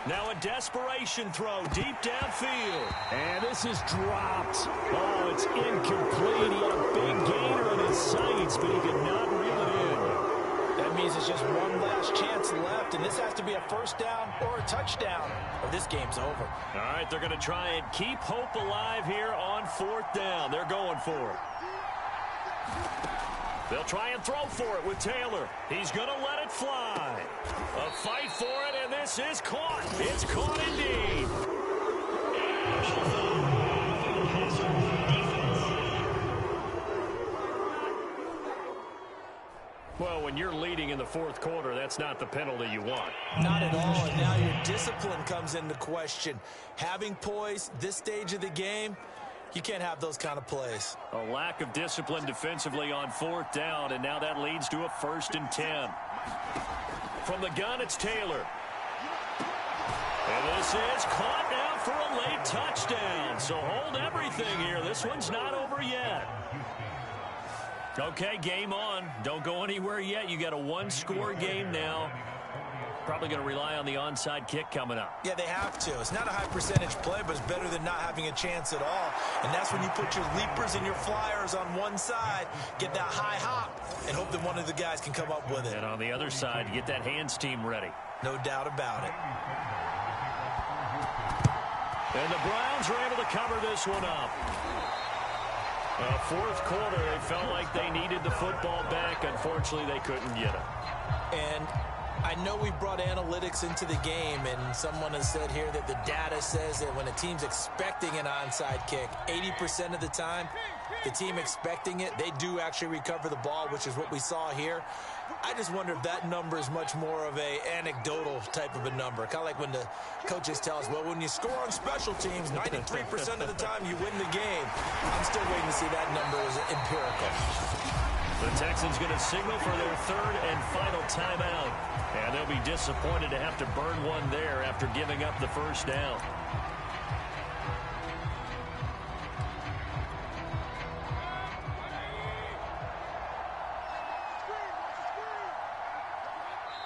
Now a desperation throw deep downfield. And this is dropped. Oh, it's incomplete. He had a big gainer in his sights, but he could not reel it in. That means it's just one last chance left, and this has to be a first down or a touchdown, or this game's over. All right, they're going to try and keep hope alive here on 4th down. They're going for it. They'll try and throw for it with Taylor. He's going to let it fly. A fight for it, and this is caught. It's caught indeed. Well, when you're leading in the 4th quarter, that's not the penalty you want. Not at all, and now your discipline comes into question. Having poise this stage of the game, you can't have those kind of plays. A lack of discipline defensively on 4th down, and now that leads to a 1st and 10. From the gun, it's Taylor. And this is caught now for a late touchdown. So hold everything here. This one's not over yet. Okay, game on. Don't go anywhere yet. You got a 1-score game now. Probably going to rely on the onside kick coming up. Yeah, they have to. It's not a high percentage play, but it's better than not having a chance at all. And that's when you put your leapers and your flyers on one side, get that high hop, and hope that one of the guys can come up with it. And on the other side, get that hands team ready. No doubt about it. And the Browns are able to cover this one up. 4th quarter, they felt like they needed the football back. Unfortunately, they couldn't get it. And I know we brought analytics into the game, and someone has said here that the data says that when a team's expecting an onside kick, 80% of the time, the team expecting it, they do actually recover the ball, which is what we saw here. I just wonder if that number is much more of a anecdotal type of a number. Kind of like when the coaches tell us, well, when you score on special teams, 93% of the time you win the game. I'm still waiting to see that number is empirical. The Texans going to signal for their 3rd and final timeout. And they'll be disappointed to have to burn one there after giving up the 1st down.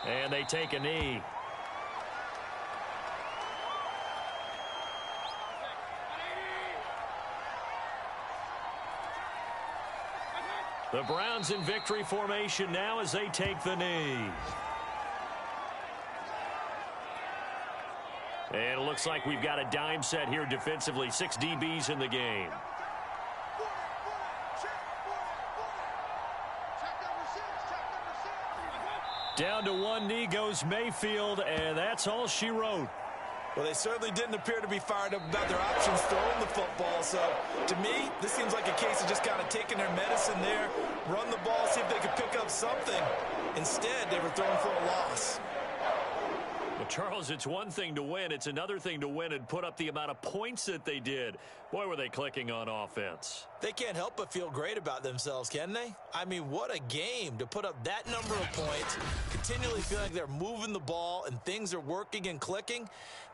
And they take a knee. The Browns in victory formation now as they take the knee. And it looks like we've got a dime set here defensively. 6 DBs in the game. Down to one knee goes Mayfield, and that's all she wrote. Well, they certainly didn't appear to be fired up about their options throwing the football. So, to me, this seems like a case of just kind of taking their medicine there, run the ball, see if they could pick up something. Instead, they were throwing for a loss. Well, Charles, it's one thing to win. It's another thing to win and put up the amount of points that they did. Boy, were they clicking on offense. They can't help but feel great about themselves, can they? I mean, what a game to put up that number of points, continually feeling like they're moving the ball and things are working and clicking.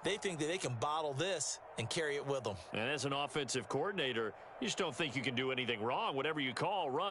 They think that they can bottle this and carry it with them. And as an offensive coordinator, you just don't think you can do anything wrong. Whatever you call, run.